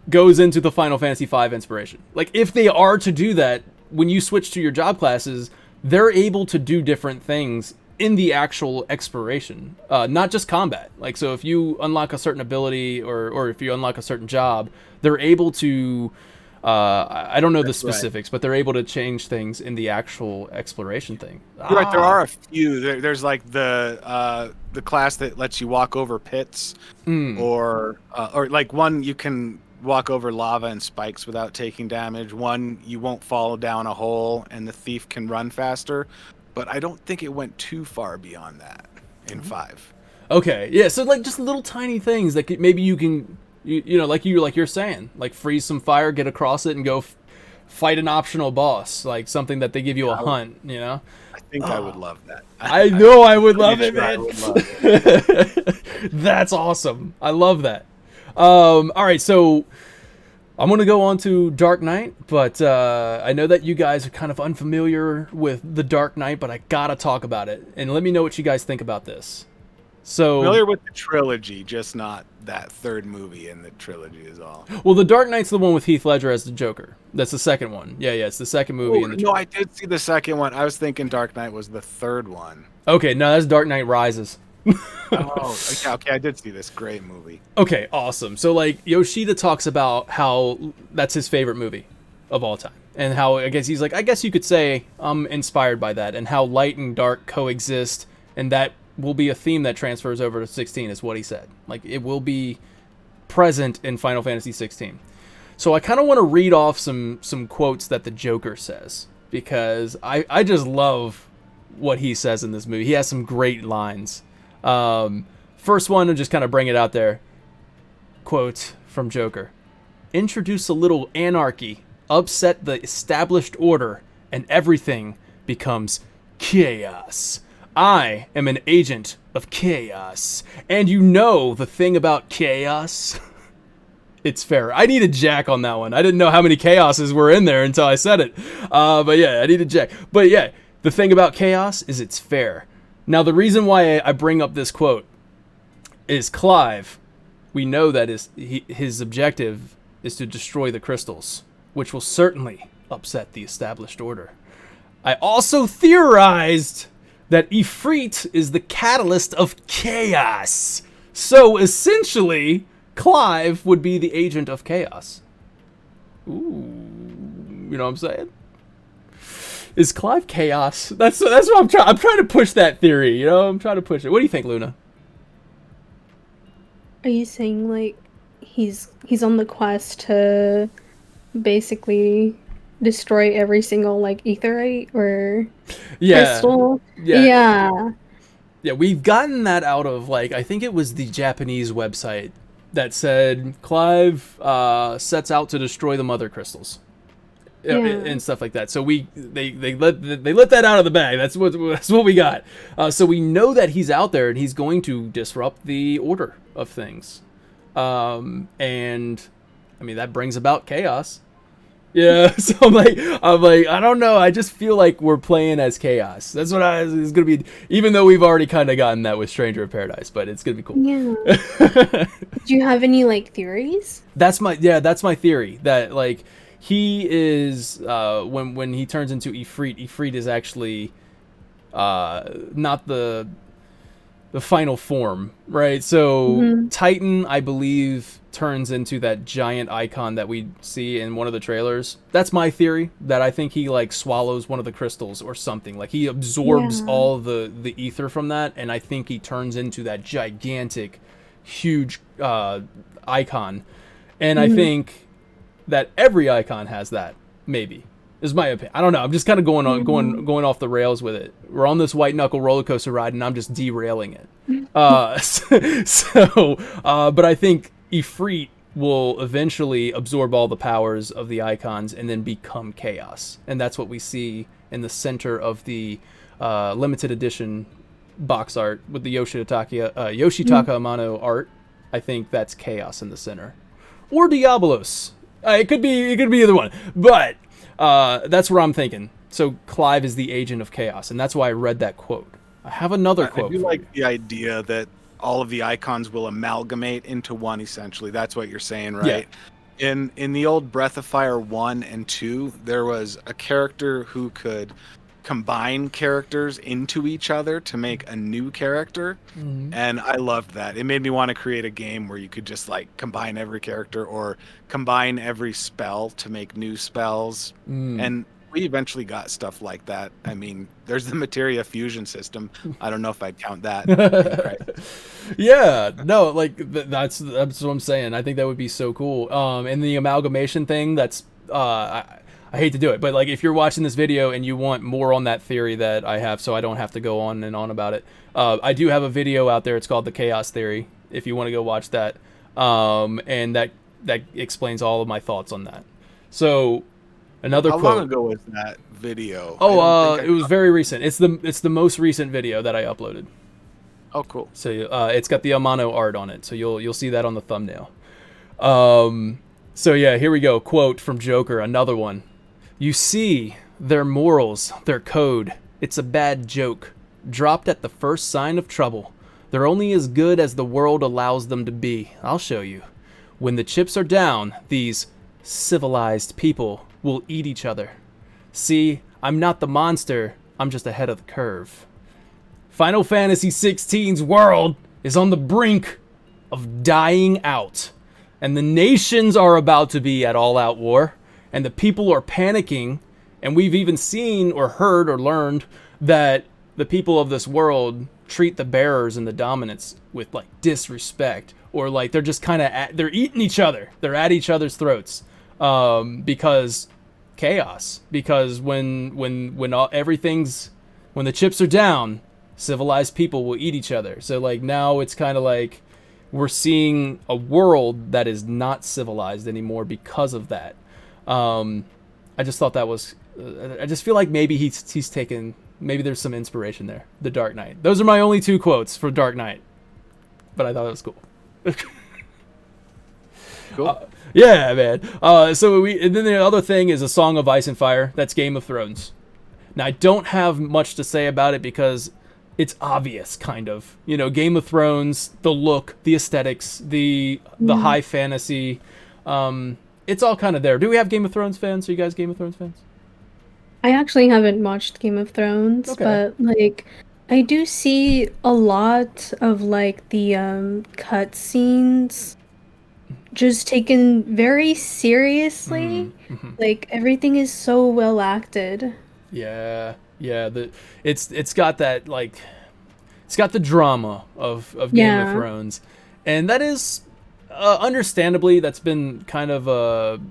Goes into the Final Fantasy V inspiration. Like, if they are to do that, when you switch to your job classes, they're able to do different things in the actual exploration, not just combat. Like, so if you unlock a certain ability or if you unlock a certain job, they're able to, I don't know the specifics, but they're able to change things in the actual exploration thing. You're right, there are a few. There's like the class that lets you walk over pits, or like one you can walk over lava and spikes without taking damage. One, you won't fall down a hole and the thief can run faster. But I don't think it went too far beyond that in 5. Okay, yeah, so like just little tiny things that maybe you can, you know, like you're saying, like freeze some fire, get across it, and go fight an optional boss, like something that they give you a hunt, you know? I think I would love that. I know I would love it, man. That's awesome. I love that. All right, so I'm going to go on to Dark Knight, but I know that you guys are kind of unfamiliar with the Dark Knight, but I got to talk about it. And let me know what you guys think about this. So, Familiar with the trilogy, just not that third movie in the trilogy is all. well, the Dark Knight's the one with Heath Ledger as the Joker. That's the second one. Yeah, it's the second movie in the No, I did see the second one. I was thinking Dark Knight was the third one. Okay, no, that's Dark Knight Rises. Oh, okay, I did see this. Great movie. Okay, awesome. So like Yoshida talks about how that's his favorite movie of all time, and how I guess he's like, I guess you could say I'm inspired by that, and how light and dark coexist, and that will be a theme that transfers over to 16, is what he said. Like it will be present in Final Fantasy 16. So I kind of want to read off some quotes that the Joker says, because I just love what he says in this movie. He has some great lines. First one, to just kind of bring it out there. Quote from Joker: "Introduce a little anarchy, upset the established order, and everything becomes chaos. I am an agent of chaos. And you know the thing about chaos?" It's fair. I need a Jack on that one. I didn't know how many chaoses were in there until I said it. But yeah, I need a Jack. But yeah, the thing about chaos is it's fair. Now, the reason why I bring up this quote is Clive. We know that his objective is to destroy the crystals, which will certainly upset the established order. I also theorized that Ifrit is the catalyst of chaos. So, essentially, Clive would be the agent of chaos. Ooh, you know what I'm saying? Is Clive chaos? That's what I'm trying. I'm trying to push that theory. You know, I'm trying to push it. What do you think, Luna? Are you saying like he's on the quest to basically destroy every single like aetherite or crystal? Yeah. Yeah, we've gotten that out of like, I think it was the Japanese website that said Clive sets out to destroy the mother crystals. Yeah. And stuff like that. So they let that out of the bag. That's what we got. So we know that he's out there and he's going to disrupt the order of things. And I mean that brings about chaos. Yeah. So I'm like I don't know. I just feel like we're playing as chaos. That's what it's gonna be. Even though we've already kind of gotten that with Stranger of Paradise, but it's gonna be cool. Yeah. Do you have any like theories? That's my theory, that like he is when he turns into Ifrit is actually not the final form, right? So Titan, I believe, turns into that giant icon that we see in one of the trailers. That's my theory, that I think he like swallows one of the crystals or something. Like he absorbs all the ether from that, and I think he turns into that gigantic, huge icon. And I think that every icon has that, maybe, is my opinion. I don't know. I'm just kind of going off the rails with it. We're on this white knuckle roller coaster ride, and I'm just derailing it. But I think Ifrit will eventually absorb all the powers of the icons and then become chaos, and that's what we see in the center of the limited edition box art with the Yoshitaka Amano art. I think that's chaos in the center, or Diabolos. It could be either one, but that's what I'm thinking. So Clive is the agent of chaos, and that's why I read that quote. I have another quote. I do like the idea that all of the icons will amalgamate into one. Essentially, that's what you're saying, right? Yeah. In the old Breath of Fire 1 and 2, there was a character who could combine characters into each other to make a new character, and I loved that. It made me want to create a game where you could just like combine every character or combine every spell to make new spells. And we eventually got stuff like that. I mean, there's the materia fusion system. I don't know if I'd count that. Yeah, no, like that's what I'm saying. I think that would be so cool. And the amalgamation thing, that's I hate to do it, but like if you're watching this video and you want more on that theory that I have, so I don't have to go on and on about it, I do have a video out there. It's called The Chaos Theory, if you want to go watch that. And that explains all of my thoughts on that. So another How quote. long ago was that video? It was very recent. It's the most recent video that I uploaded. Oh, cool. So it's got the Amano art on it, so you'll see that on the thumbnail. So yeah, here we go. Quote from Joker, another one. You see, their morals, their code, it's a bad joke. Dropped at the first sign of trouble. They're only as good as the world allows them to be. I'll show you. When the chips are down, these civilized people will eat each other. See, I'm not the monster, I'm just ahead of the curve. Final Fantasy XVI's world is on the brink of dying out. And the nations are about to be at all-out war. And the people are panicking. And we've even seen or heard or learned that the people of this world treat the bearers and the dominants with like disrespect, or like they're just kind of they're eating each other. They're at each other's throats because chaos. Because when everything's, when the chips are down, civilized people will eat each other. So like now it's kind of like we're seeing a world that is not civilized anymore because of that. I just thought that was. I just feel like maybe he's taken. Maybe there's some inspiration there. The Dark Knight. Those are my only 2 quotes for Dark Knight. But I thought it was cool. Cool. Yeah, man. And then the other thing is A Song of Ice and Fire. That's Game of Thrones. Now, I don't have much to say about it because it's obvious, kind of. You know, Game of Thrones, the look, the aesthetics, the high fantasy. It's all kind of there. Do we have Game of Thrones fans? Are you guys Game of Thrones fans? I actually haven't watched Game of Thrones, but like I do see a lot of like the cut scenes just taken very seriously. Like everything is so well acted. Yeah. It's got that like it's got the drama of Game of Thrones, and that is understandably that's been kind of a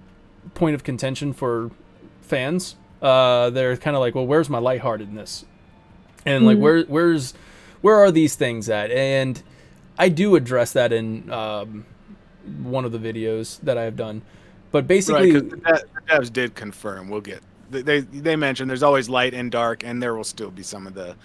point of contention for fans. They're kind of like, well, where's my lightheartedness? And like, where are these things at? And I do address that in one of the videos that I have done. But basically, right, 'cause the devs did confirm. We'll get they mentioned there's always light and dark, and there will still be some of the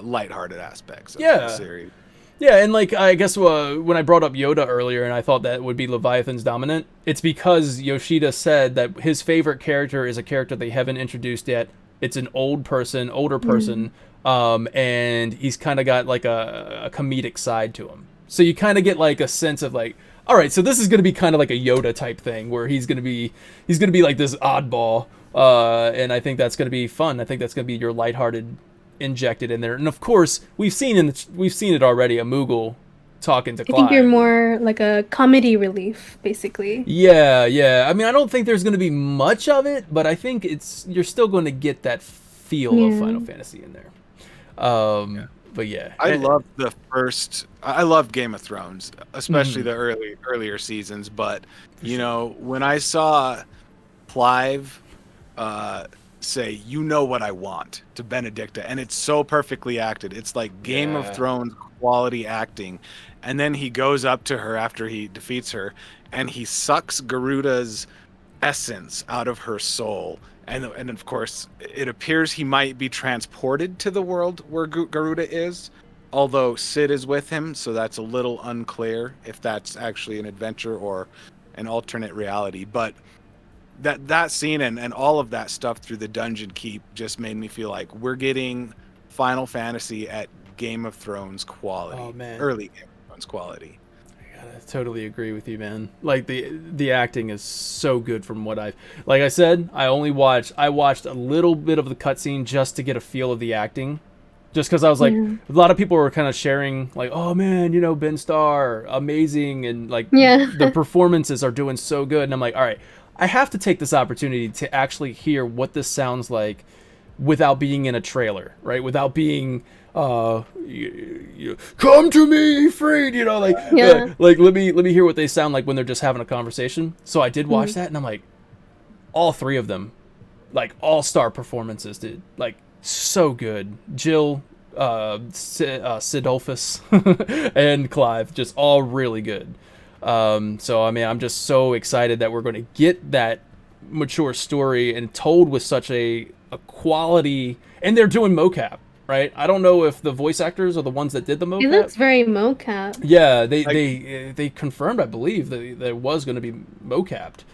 lighthearted aspects of the series. Yeah, and like I guess when I brought up Yoda earlier, and I thought that would be Leviathan's dominant, it's because Yoshida said that his favorite character is a character they haven't introduced yet. It's an older person, and he's kind of got like a comedic side to him. So you kind of get like a sense of like, all right, so this is going to be kind of like a Yoda type thing where he's going to be like this oddball, and I think that's going to be fun. I think that's going to be your lighthearted injected in there. And of course, we've seen it already, a Moogle talking to Clive. I think you're more like a comedy relief, basically. Yeah. I mean, I don't think there's going to be much of it, but I think you're still going to get that feel of Final Fantasy in there. But yeah. I loved Game of Thrones, especially the earlier seasons, but you know, when I saw Clive say, "You know what I want," to Benedicta, and it's so perfectly acted. It's like Game of Thrones quality acting. And then he goes up to her after he defeats her, and he sucks Garuda's essence out of her soul. And of course, it appears he might be transported to the world where Garuda is, although Sid is with him, so that's a little unclear if that's actually an adventure or an alternate reality. But that scene and all of that stuff through the dungeon keep just made me feel like we're getting Final Fantasy at Game of Thrones quality. Oh man, early Game of Thrones quality. I totally agree with you, man. Like the acting is so good from what like I said, I watched a little bit of the cutscene just to get a feel of the acting. Just because I was like, a lot of people were kind of sharing like, oh man, you know, Ben Starr, amazing, and like the performances are doing so good. And I'm like, all right, I have to take this opportunity to actually hear what this sounds like without being in a trailer, right? Without being come to me, Freed, you know, like like let me hear what they sound like when they're just having a conversation. So I did watch that, and I'm like, all 3 of them, like all-star performances, dude. Like so good. Jill, Sidolphus, and Clive, just all really good. So I mean, I'm just so excited that we're going to get that mature story and told with such a quality, and they're doing mocap. right? I don't know if the voice actors are the ones that did the It looks mocap. very mocap. Yeah, they Like, they confirmed, I believe, that it was going to be mocapped,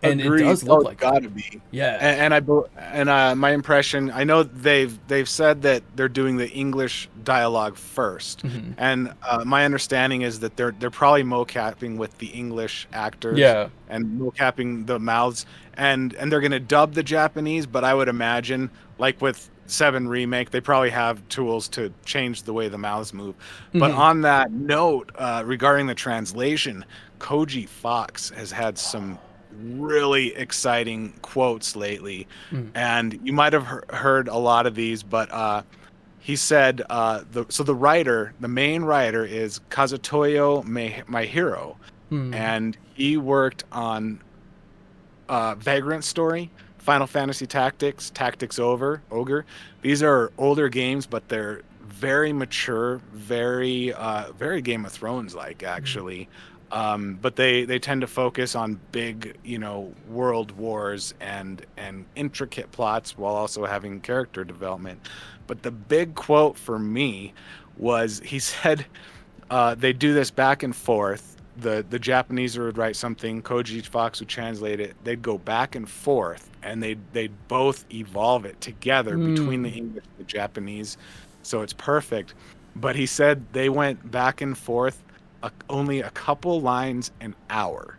and it agreed. does Oh, look it's like that. gotta be. Yeah. My impression, I know they've said that they're doing the English dialogue first, Hmm. and my understanding is that they're probably mocapping with the English actors Yeah. and mocapping the mouths, and they're gonna dub the Japanese. But I would imagine, like with Seven Remake, they probably have tools to change the way the mouths move. But Hmm. on that note, regarding the translation, Koji Fox has had some really exciting quotes lately, Hmm. and you might have heard a lot of these, but he said the main writer is Kazutoyo Maehiro, Hmm. and he worked on Vagrant Story, Final Fantasy Tactics, Tactics Over, Ogre. These are older games, but they're very mature, very Game of Thrones like actually. But they tend to focus on big, world wars and intricate plots while also having character development. But the big quote for me was he said they do this back and forth. The Japanese would write something, Koji Fox would translate it. They'd go back and forth, and they'd both evolve it together between the Hmm. English and the Japanese, so it's perfect. But he said they went back and forth only a couple lines an hour.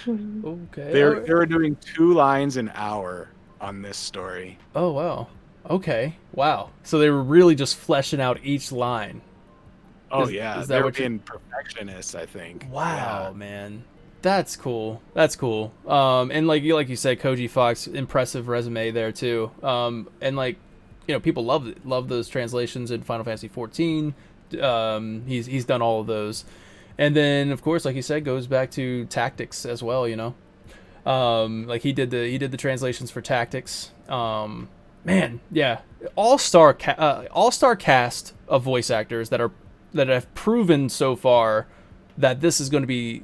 Mhm. Okay. They were doing 2 lines an hour on this story. Oh wow. Okay. Wow. So they were really just fleshing out each line. Oh yeah, Is they that were what you? being perfectionists, I think. Yeah. Wow, man. That's cool. That's cool. And like you said, Koji Fox, impressive resume there too. And people love those translations in Final Fantasy 14. He's done all of those, and then of course, like you said, goes back to Tactics as well. Like he did the translations for Tactics. Man, yeah, all-star cast of voice actors that have proven so far that this is going to be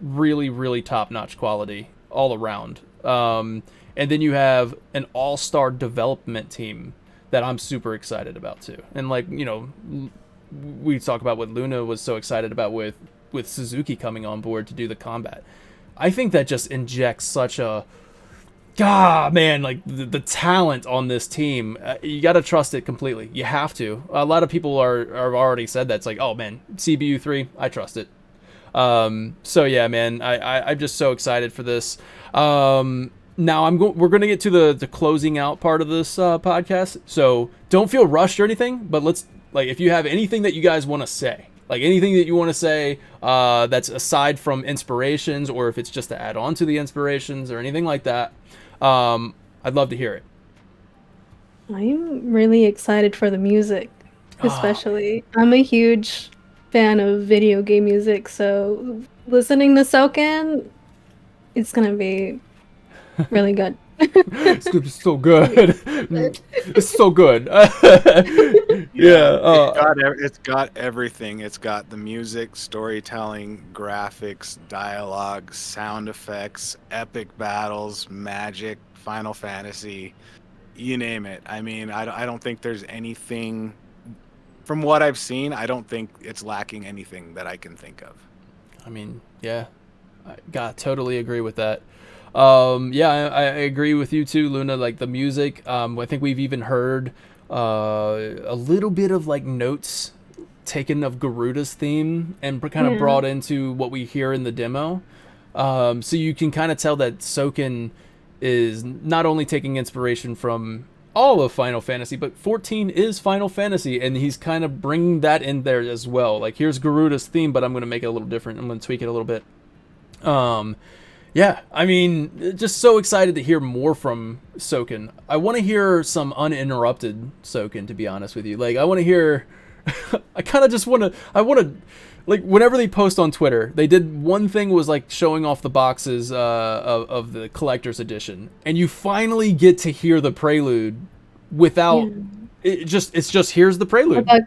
really, really top-notch quality all around. And then you have an all-star development team that I'm super excited about too. And we talk about what Luna was so excited about with Suzuki coming on board to do the combat. I think that just injects such a man, like the talent on this team, you got to trust it completely. You have to. A lot of people are already said that. It's like, oh man, CBU3, I trust it. So yeah, man, I'm just so excited for this. Now we're gonna get to the closing out part of this podcast. So don't feel rushed or anything, but let's if you have anything that you guys want to say, like anything that you want to say that's aside from inspirations, or if it's just to add on to the inspirations or anything like that, I'd love to hear it. I'm really excited for the music, Oh, especially. I'm a huge fan of video game music, so listening to Soken, it's gonna be really good. it's so good. It's so good. Yeah. Yeah, it's got everything. It's got the music, storytelling, graphics, dialogue, sound effects, epic battles, magic, Final Fantasy, you name it. I mean, I don't think there's anything from what I've seen. I don't think it's lacking anything that I can think of. I mean, yeah. I got totally agree with that. Yeah, I agree with you too, Luna. Like the music, I think we've even heard a little bit of like notes taken of Garuda's theme and kind of Yeah. brought into what we hear in the demo. So you can kind of tell that Soken is not only taking inspiration from all of Final Fantasy, but 14 is Final Fantasy, and he's kind of bringing that in there as well. Like, here's Garuda's theme, but I'm going to make it a little different. I'm going to tweak it a little bit. Um, yeah, I mean, just so excited to hear more from Soken. I want to hear some uninterrupted Soken, to be honest with you. Like, I want to hear. I kind of just want to. I want to. Like, whenever they post on Twitter, they did one thing was like showing off the boxes of the collector's edition, and you finally get to hear the prelude Yeah. without. It's just here's the prelude. Without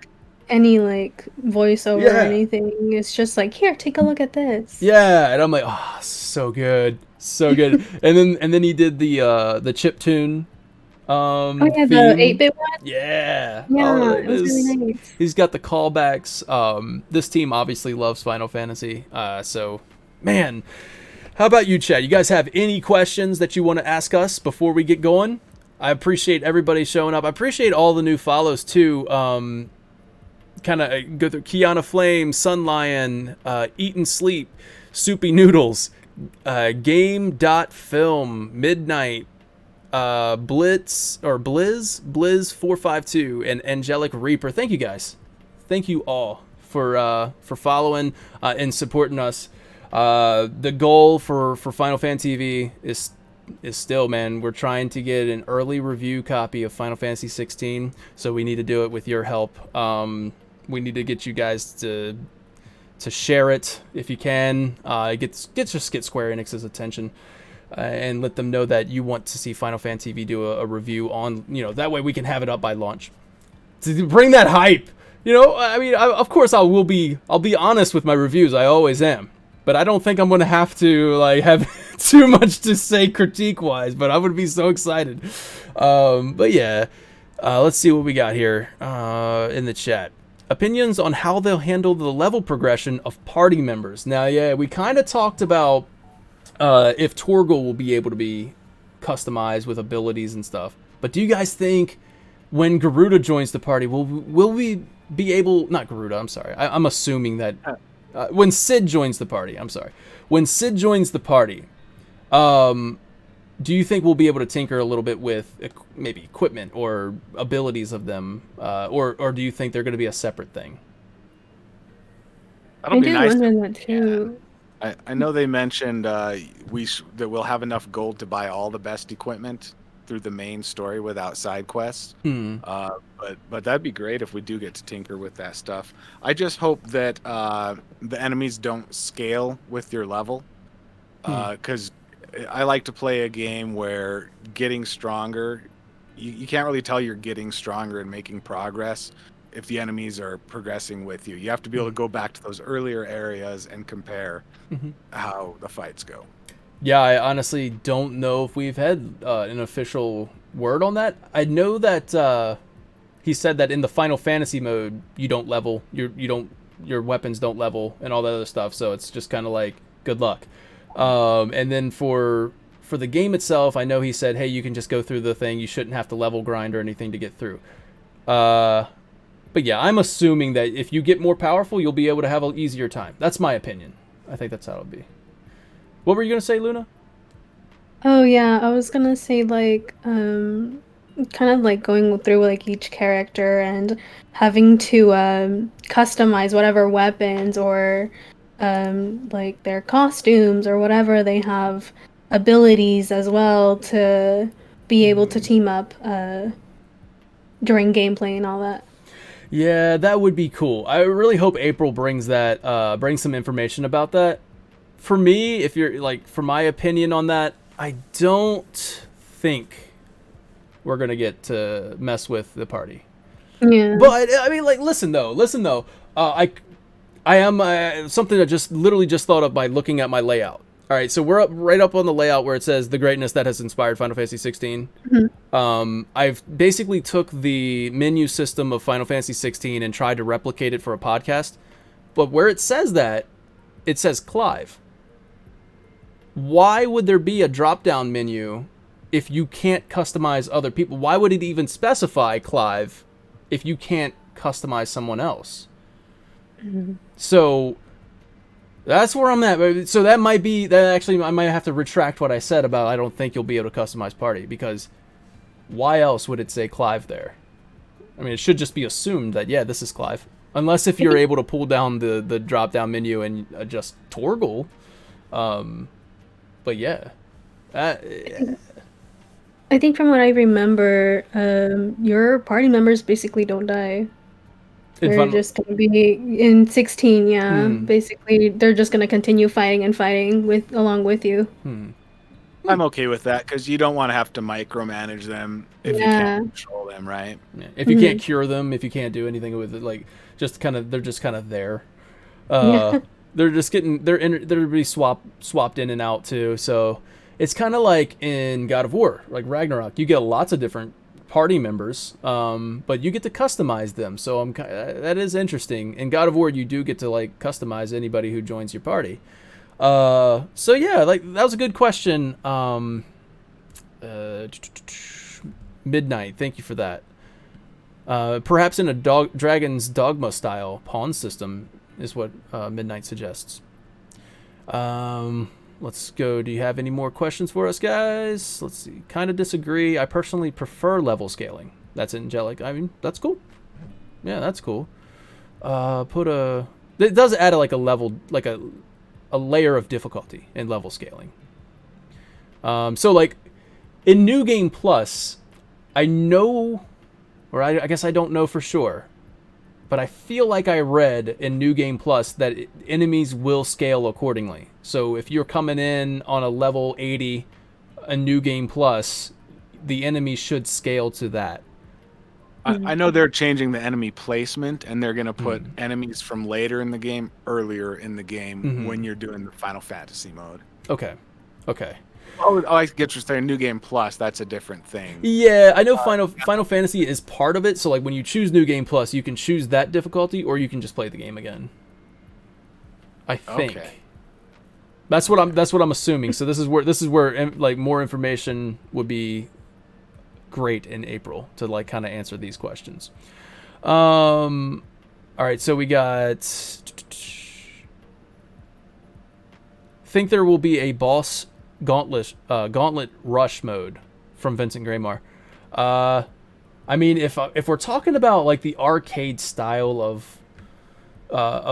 any like voiceover or Yeah. anything, it's just like, here, take a look at this. Yeah, and I'm like, oh, so good, so good. And then he did the chip tune Oh yeah, the theme. 8-bit one. Yeah. Oh, Yeah, it was really nice. he's got the callbacks. This team obviously loves Final Fantasy. So, man, how about you, Chad? You guys have any questions that you want to ask us before we get going? I appreciate everybody showing up. I appreciate all the new follows too. Kind of go through Kiana Flame, Sun Lion, Eat and Sleep, Soupy Noodles, Game.Film, Midnight, Blizz 452, and Angelic Reaper. Thank you guys. Thank you all for following and supporting us. The goal for Final Fantasy TV is still, man, we're trying to get an early review copy of Final Fantasy XVI, so we need to do it with your help. We need to get you guys to share it if you can. Get Square Enix's attention and let them know that you want to see Final Fantasy TV do a review on, that way we can have it up by launch. To bring that hype. I mean, of course I'll be honest with my reviews. I always am. But I don't think I'm going to have to have too much to say critique-wise, but I would be so excited. But yeah, let's see what we got here in the chat. Opinions on how they'll handle the level progression of party members. Now, yeah, we kind of talked about if Torgal will be able to be customized with abilities and stuff. But do you guys think when Garuda joins the party, will we be able... Not Garuda, I'm sorry. I'm assuming that... when Sid joins the party, When Sid joins the party, do you think we'll be able to tinker a little bit with maybe equipment or abilities of them? Or do you think they're going to be a separate thing? That'll be nice. That too. I know they mentioned that we'll have enough gold to buy all the best equipment through the main story without side quests. But that'd be great if we do get to tinker with that stuff. I just hope that the enemies don't scale with your level, because I like to play a game where getting stronger, you can't really tell you're getting stronger and making progress if the enemies are progressing with you. You have to be able to go back to those earlier areas and compare how the fights go. Yeah, I honestly don't know if we've had an official word on that. I know that he said that in the Final Fantasy mode, you don't level, your weapons don't level, and all that other stuff. So it's just kind of like good luck. And then for the game itself, I know he said, hey, you can just go through the thing. You shouldn't have to level grind or anything to get through. But yeah, I'm assuming that if you get more powerful, you'll be able to have an easier time. That's my opinion. I think that's how it'll be. What were you going to say, Luna? Oh yeah, I was gonna say kind of like going through like each character and having to customize whatever weapons or like their costumes or whatever they have abilities as well to be able to team up during gameplay and all that. Yeah, that would be cool. I really hope April brings some information about that. For me, if you're for my opinion on that, I don't think we're gonna get to mess with the party. Yeah. But I mean, listen though. I am something I literally just thought of by looking at my layout. All right, so we're right up on the layout where it says the greatness that has inspired Final Fantasy XVI. I've basically took the menu system of Final Fantasy XVI and tried to replicate it for a podcast. But where it says that, it says Clive. Why would there be a drop-down menu if you can't customize other people? Why would it even specify Clive if you can't customize someone else? So that's where I'm at. So that might be that. Actually, I might have to retract what I said about I don't think you'll be able to customize party, because why else would it say Clive there? I mean, it should just be assumed that yeah, this is Clive, unless if you're able to pull down the drop-down menu and adjust Torgal. But yeah. I think from what I remember, your party members basically don't die. They're just going to be in 16, yeah. Basically, they're just going to continue fighting and fighting along with you. I'm okay with that, because you don't want to have to micromanage them if you can't control them, right? Yeah. If you can't cure them, if you can't do anything with it, they're just kind of there. They're just getting they're swapped in and out too. So it's kind of like in God of War, like Ragnarok. You get lots of different party members, but you get to customize them. So that is interesting. In God of War, you do get to like customize anybody who joins your party. So yeah, like that was a good question. Midnight, thank you for that. Perhaps in a Dragon's Dogma style pawn system is what Midnight suggests. Let's go. Do you have any more questions for us, guys? Let's see. Kind of disagree. I personally prefer level scaling. That's angelic. I mean, that's cool. Yeah, that's cool. It does add like a level, like a layer of difficulty in level scaling. So like in New Game Plus, I know, or I guess I don't know for sure, but I feel like I read in New Game Plus that enemies will scale accordingly. So if you're coming in on a level 80, a New Game Plus, the enemy should scale to that. I know they're changing the enemy placement, and they're going to put enemies from later in the game earlier in the game when you're doing the Final Fantasy mode. Okay. Oh, I get you saying New Game Plus. That's a different thing. Yeah, I know Final Fantasy is part of it. So like when you choose New Game Plus, you can choose that difficulty, or you can just play the game again. I think. Okay. That's what I'm assuming. So this is where like more information would be great in April to like kind of answer these questions. All right, so we got. Think there will be a boss gauntlet rush mode from Vincent Graymar. I mean, if we're talking about like the arcade style of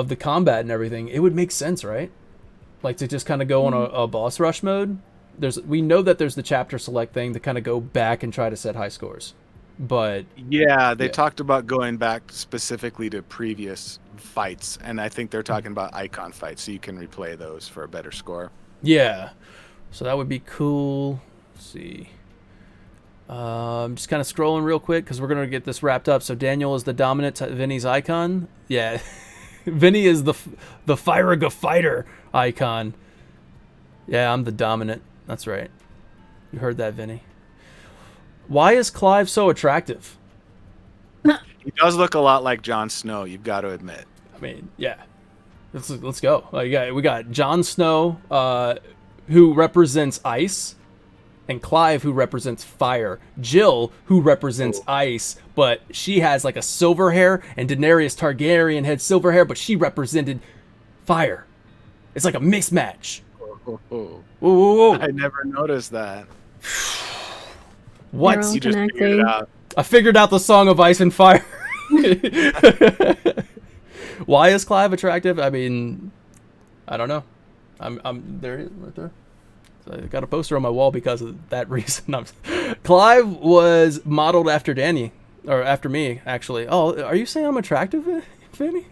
the combat and everything, it would make sense, right? Like to just kind of go on a boss rush mode. We know that there's the chapter select thing to kind of go back and try to set high scores, but they talked about going back specifically to previous fights, and I think they're talking about icon fights, so you can replay those for a better score. Yeah, so that would be cool. Let's see. I'm just kind of scrolling real quick because we're gonna get this wrapped up. So Daniel is the dominant Vinny's icon. Yeah, Vinny is the Fyriga fighter icon. Yeah, I'm the dominant. That's right. You heard that, Vinny. Why is Clive so attractive? He does look a lot like Jon Snow, you've got to admit. I mean, yeah. Let's go. We got Jon Snow, who represents ice, and Clive, who represents fire. Jill, who represents ice, but she has like a silver hair, and Daenerys Targaryen had silver hair, but she represented fire. It's like a mismatch. Whoa. I never noticed that. What? You just figured it out. I figured out the Song of Ice and Fire. Why is Clive attractive? I mean, I don't know. I'm there, right there. So I got a poster on my wall because of that reason. Clive was modeled after Danny, or after me, actually. Oh, are you saying I'm attractive, Vinny?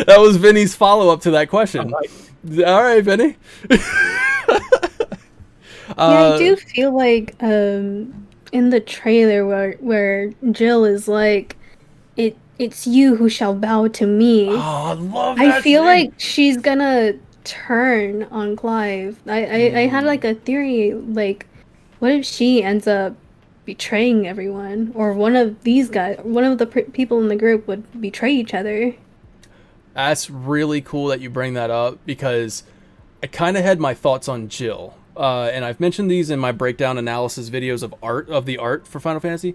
That was Vinny's follow-up to that question. All right, Vinny. I do feel like in the trailer where Jill is like, it's you who shall bow to me. Oh, I love that. I feel like she's gonna turn on Clive. I had like a theory, like, what if she ends up betraying everyone, or one of these guys, one of the people in the group would betray each other? That's really cool that you bring that up, because I kind of had my thoughts on Jill, and I've mentioned these in my breakdown analysis videos of the art for Final Fantasy.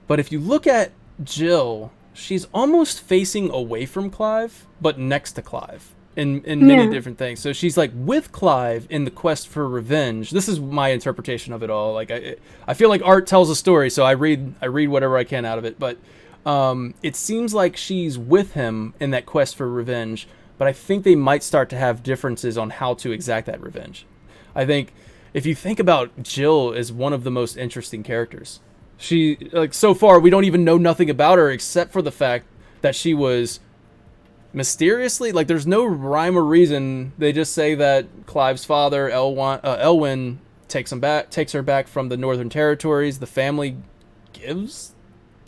But if you look at Jill, she's almost facing away from Clive, but next to Clive in many different things. So she's like with Clive in the quest for revenge. This is my interpretation of it all. Like I feel like art tells a story, so I read whatever I can out of it. But it seems like she's with him in that quest for revenge. But I think they might start to have differences on how to exact that revenge. I think if you think about Jill as one of the most interesting characters. She, like, so far we don't even know nothing about her except for the fact that she was mysteriously, like, there's no rhyme or reason. They just say that Clive's father, Elwyn, takes her back from the Northern Territories. The family gives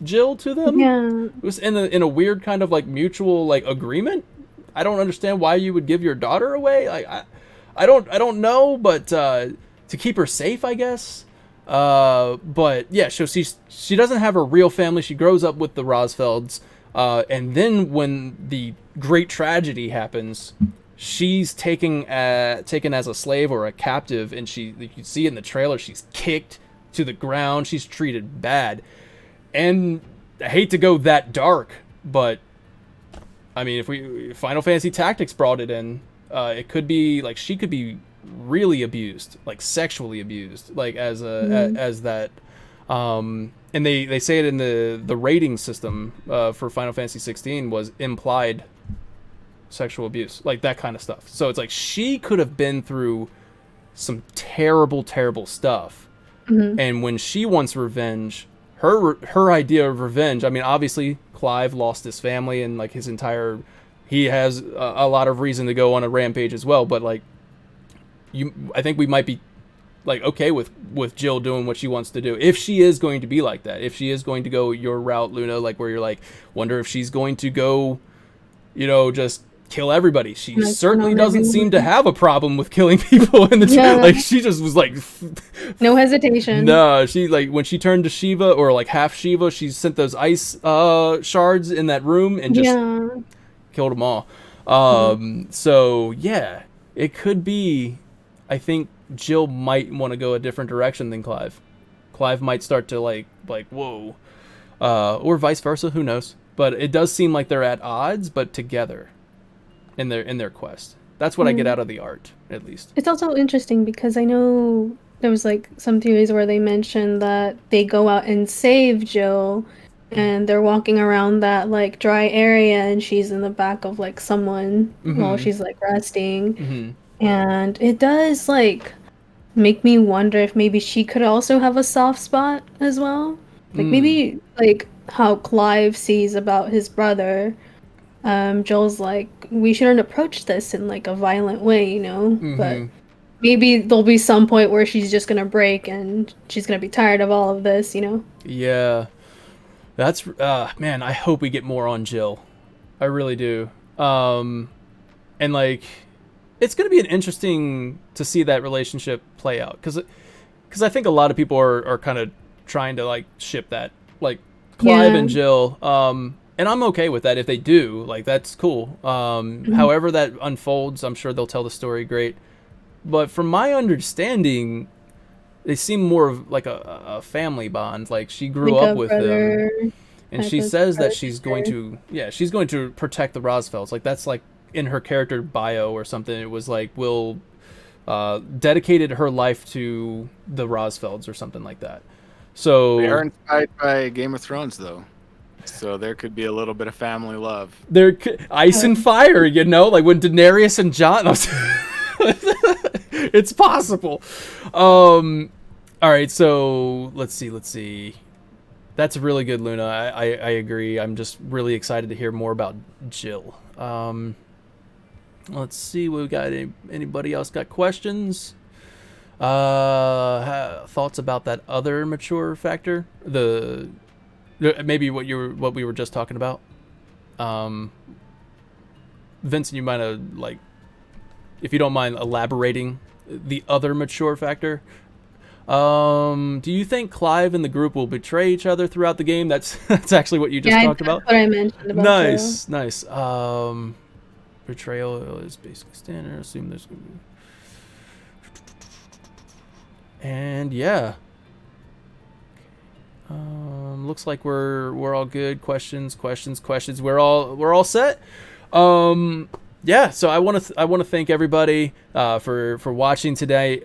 Jill to them. Yeah. It was in a weird kind of like mutual like agreement. I don't understand why you would give your daughter away. Like I don't know, but to keep her safe, I guess. But yeah, so she doesn't have a real family. She grows up with the Rosfelds, and then when the great tragedy happens, she's taken as a slave or a captive, and you can see in the trailer she's kicked to the ground. She's treated bad, and I hate to go that dark, but I mean, if Final Fantasy Tactics brought it in, it could be like she could be really abused, like sexually abused, like as as that. And they say it in the rating system for Final Fantasy 16 was implied sexual abuse, like that kind of stuff. So it's like she could have been through some terrible, terrible stuff. And when she wants revenge, her idea of revenge, I mean, obviously Clive lost his family and like his entire, he has a lot of reason to go on a rampage as well, but like I think we might be like okay with Jill doing what she wants to do, if she is going to be like that, if she is going to go your route, Luna, like where you're like, wonder if she's going to go, just kill everybody. She certainly doesn't seem to have a problem with killing people in the like she just was like no hesitation. No, she like when she turned to Shiva or like half Shiva, she sent those ice shards in that room and just killed them all. So yeah, it could be, I think Jill might want to go a different direction than Clive. Clive might start to like whoa, or vice versa, who knows, but it does seem like they're at odds but together in their quest. That's what I get out of the art, at least. It's also interesting because I know there was like some theories where they mentioned that they go out and save Jill and they're walking around that like dry area and she's in the back of like someone while she's like resting. And it does like make me wonder if maybe she could also have a soft spot as well. Like maybe like how Clive sees about his brother. Joel's like, we shouldn't approach this in like a violent way, but maybe there'll be some point where she's just gonna break and she's gonna be tired of all of this, Yeah, that's man, I hope we get more on Jill. I really do. And like it's gonna be an interesting to see that relationship play out, because I think a lot of people are kind of trying to like ship that, like Clive and Jill. And I'm okay with that if they do. Like, that's cool. However that unfolds, I'm sure they'll tell the story great. But from my understanding, they seem more of like a family bond. Like, she grew up with them. And she says that she's going to protect the Rosfelds. Like, that's like in her character bio or something. It was like, dedicated her life to the Rosfelds or something like that. So they are inspired by Game of Thrones, though. So there could be a little bit of family love. There, ice and fire, like when Daenerys and Jon. It's possible. All right, so let's see. That's really good, Luna. I agree. I'm just really excited to hear more about Jill. Let's see what we got. Anybody else got questions? Thoughts about that other mature factor? Maybe what we were just talking about. Vincent, you might have, like, if you don't mind elaborating the other mature factor. Do you think Clive and the group will betray each other throughout the game? That's actually what you just talked about. What I mentioned about Nice. Betrayal is basically standard. Assume there's gonna be... And yeah. Looks like we're all good. Questions. We're all set. Yeah. So I want to thank everybody for watching today.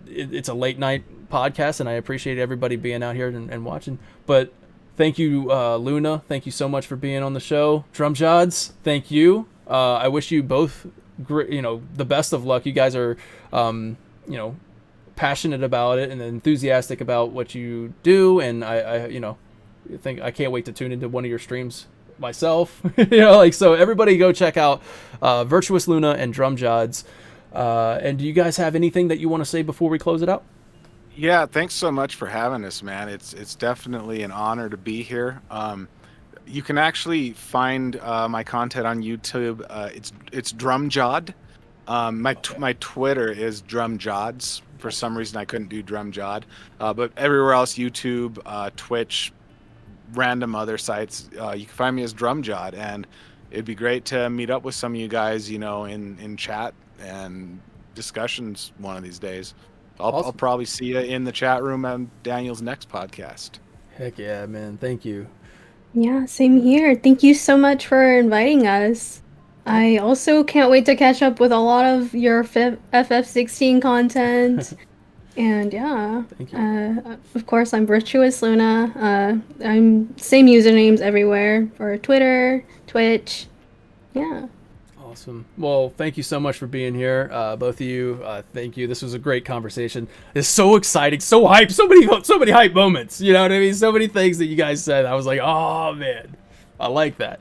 It's a late night podcast, and I appreciate everybody being out here and watching. But thank you, Luna. Thank you so much for being on the show. Drumjods, thank you. I wish you both the best of luck. You guys are passionate about it and enthusiastic about what you do, and I think I can't wait to tune into one of your streams myself. So everybody go check out Virtuous Luna and Drumjods. And do you guys have anything that you want to say before we close it out? Yeah, thanks so much for having us, man. It's definitely an honor to be here. You can actually find my content on YouTube. It's Drumjod. My Twitter is drumjods. For some reason, I couldn't do drumjod, but everywhere else, YouTube, Twitch, random other sites, you can find me as drumjod, and it'd be great to meet up with some of you guys, in chat and discussions one of these days. I'll Awesome. probably see you in the chat room on Daniel's next podcast. Heck yeah, man. Thank you. Yeah, same here. Thank you so much for inviting us. I also can't wait to catch up with a lot of your FF16 content. And yeah, Thank you. of course, I'm Virtuous Luna. I'm same usernames everywhere for Twitter, Twitch. Yeah. Awesome. Well, thank you so much for being here, both of you. Thank you. This was a great conversation. It's so exciting, so hype, so many hype moments. You know what I mean? So many things that you guys said. I was like, oh man, I like that.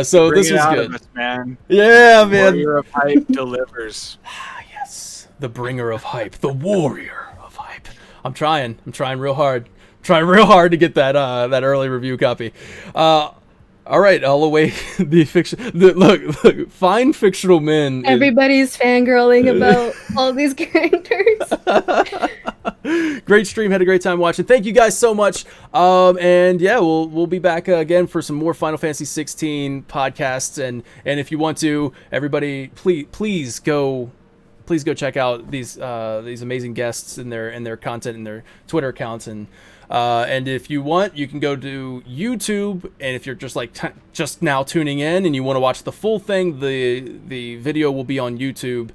So Bring this it was out good. of us, man. Yeah, man. Warrior of Hype delivers. Yes, the bringer of hype, the warrior of hype. I'm trying real hard. To get that early review copy. All right, I'll await the fiction. Look, find fictional men. Everybody's fangirling about all these characters. Great stream, had a great time watching. Thank you guys so much. And yeah, we'll be back again for some more Final Fantasy 16 podcasts. And if you want to, everybody, please go check out these amazing guests and their content and their Twitter accounts. And if you want, you can go to YouTube, and if you're just just now tuning in and you want to watch the full thing, the video will be on YouTube.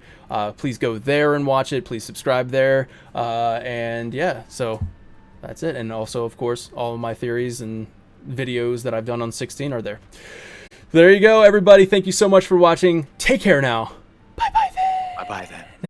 Please go there and watch it. Please subscribe there. And yeah, so that's it. And also, of course, all of my theories and videos that I've done on 16 are there. There you go, everybody. Thank you so much for watching. Take care now. Bye-bye then. Bye-bye then.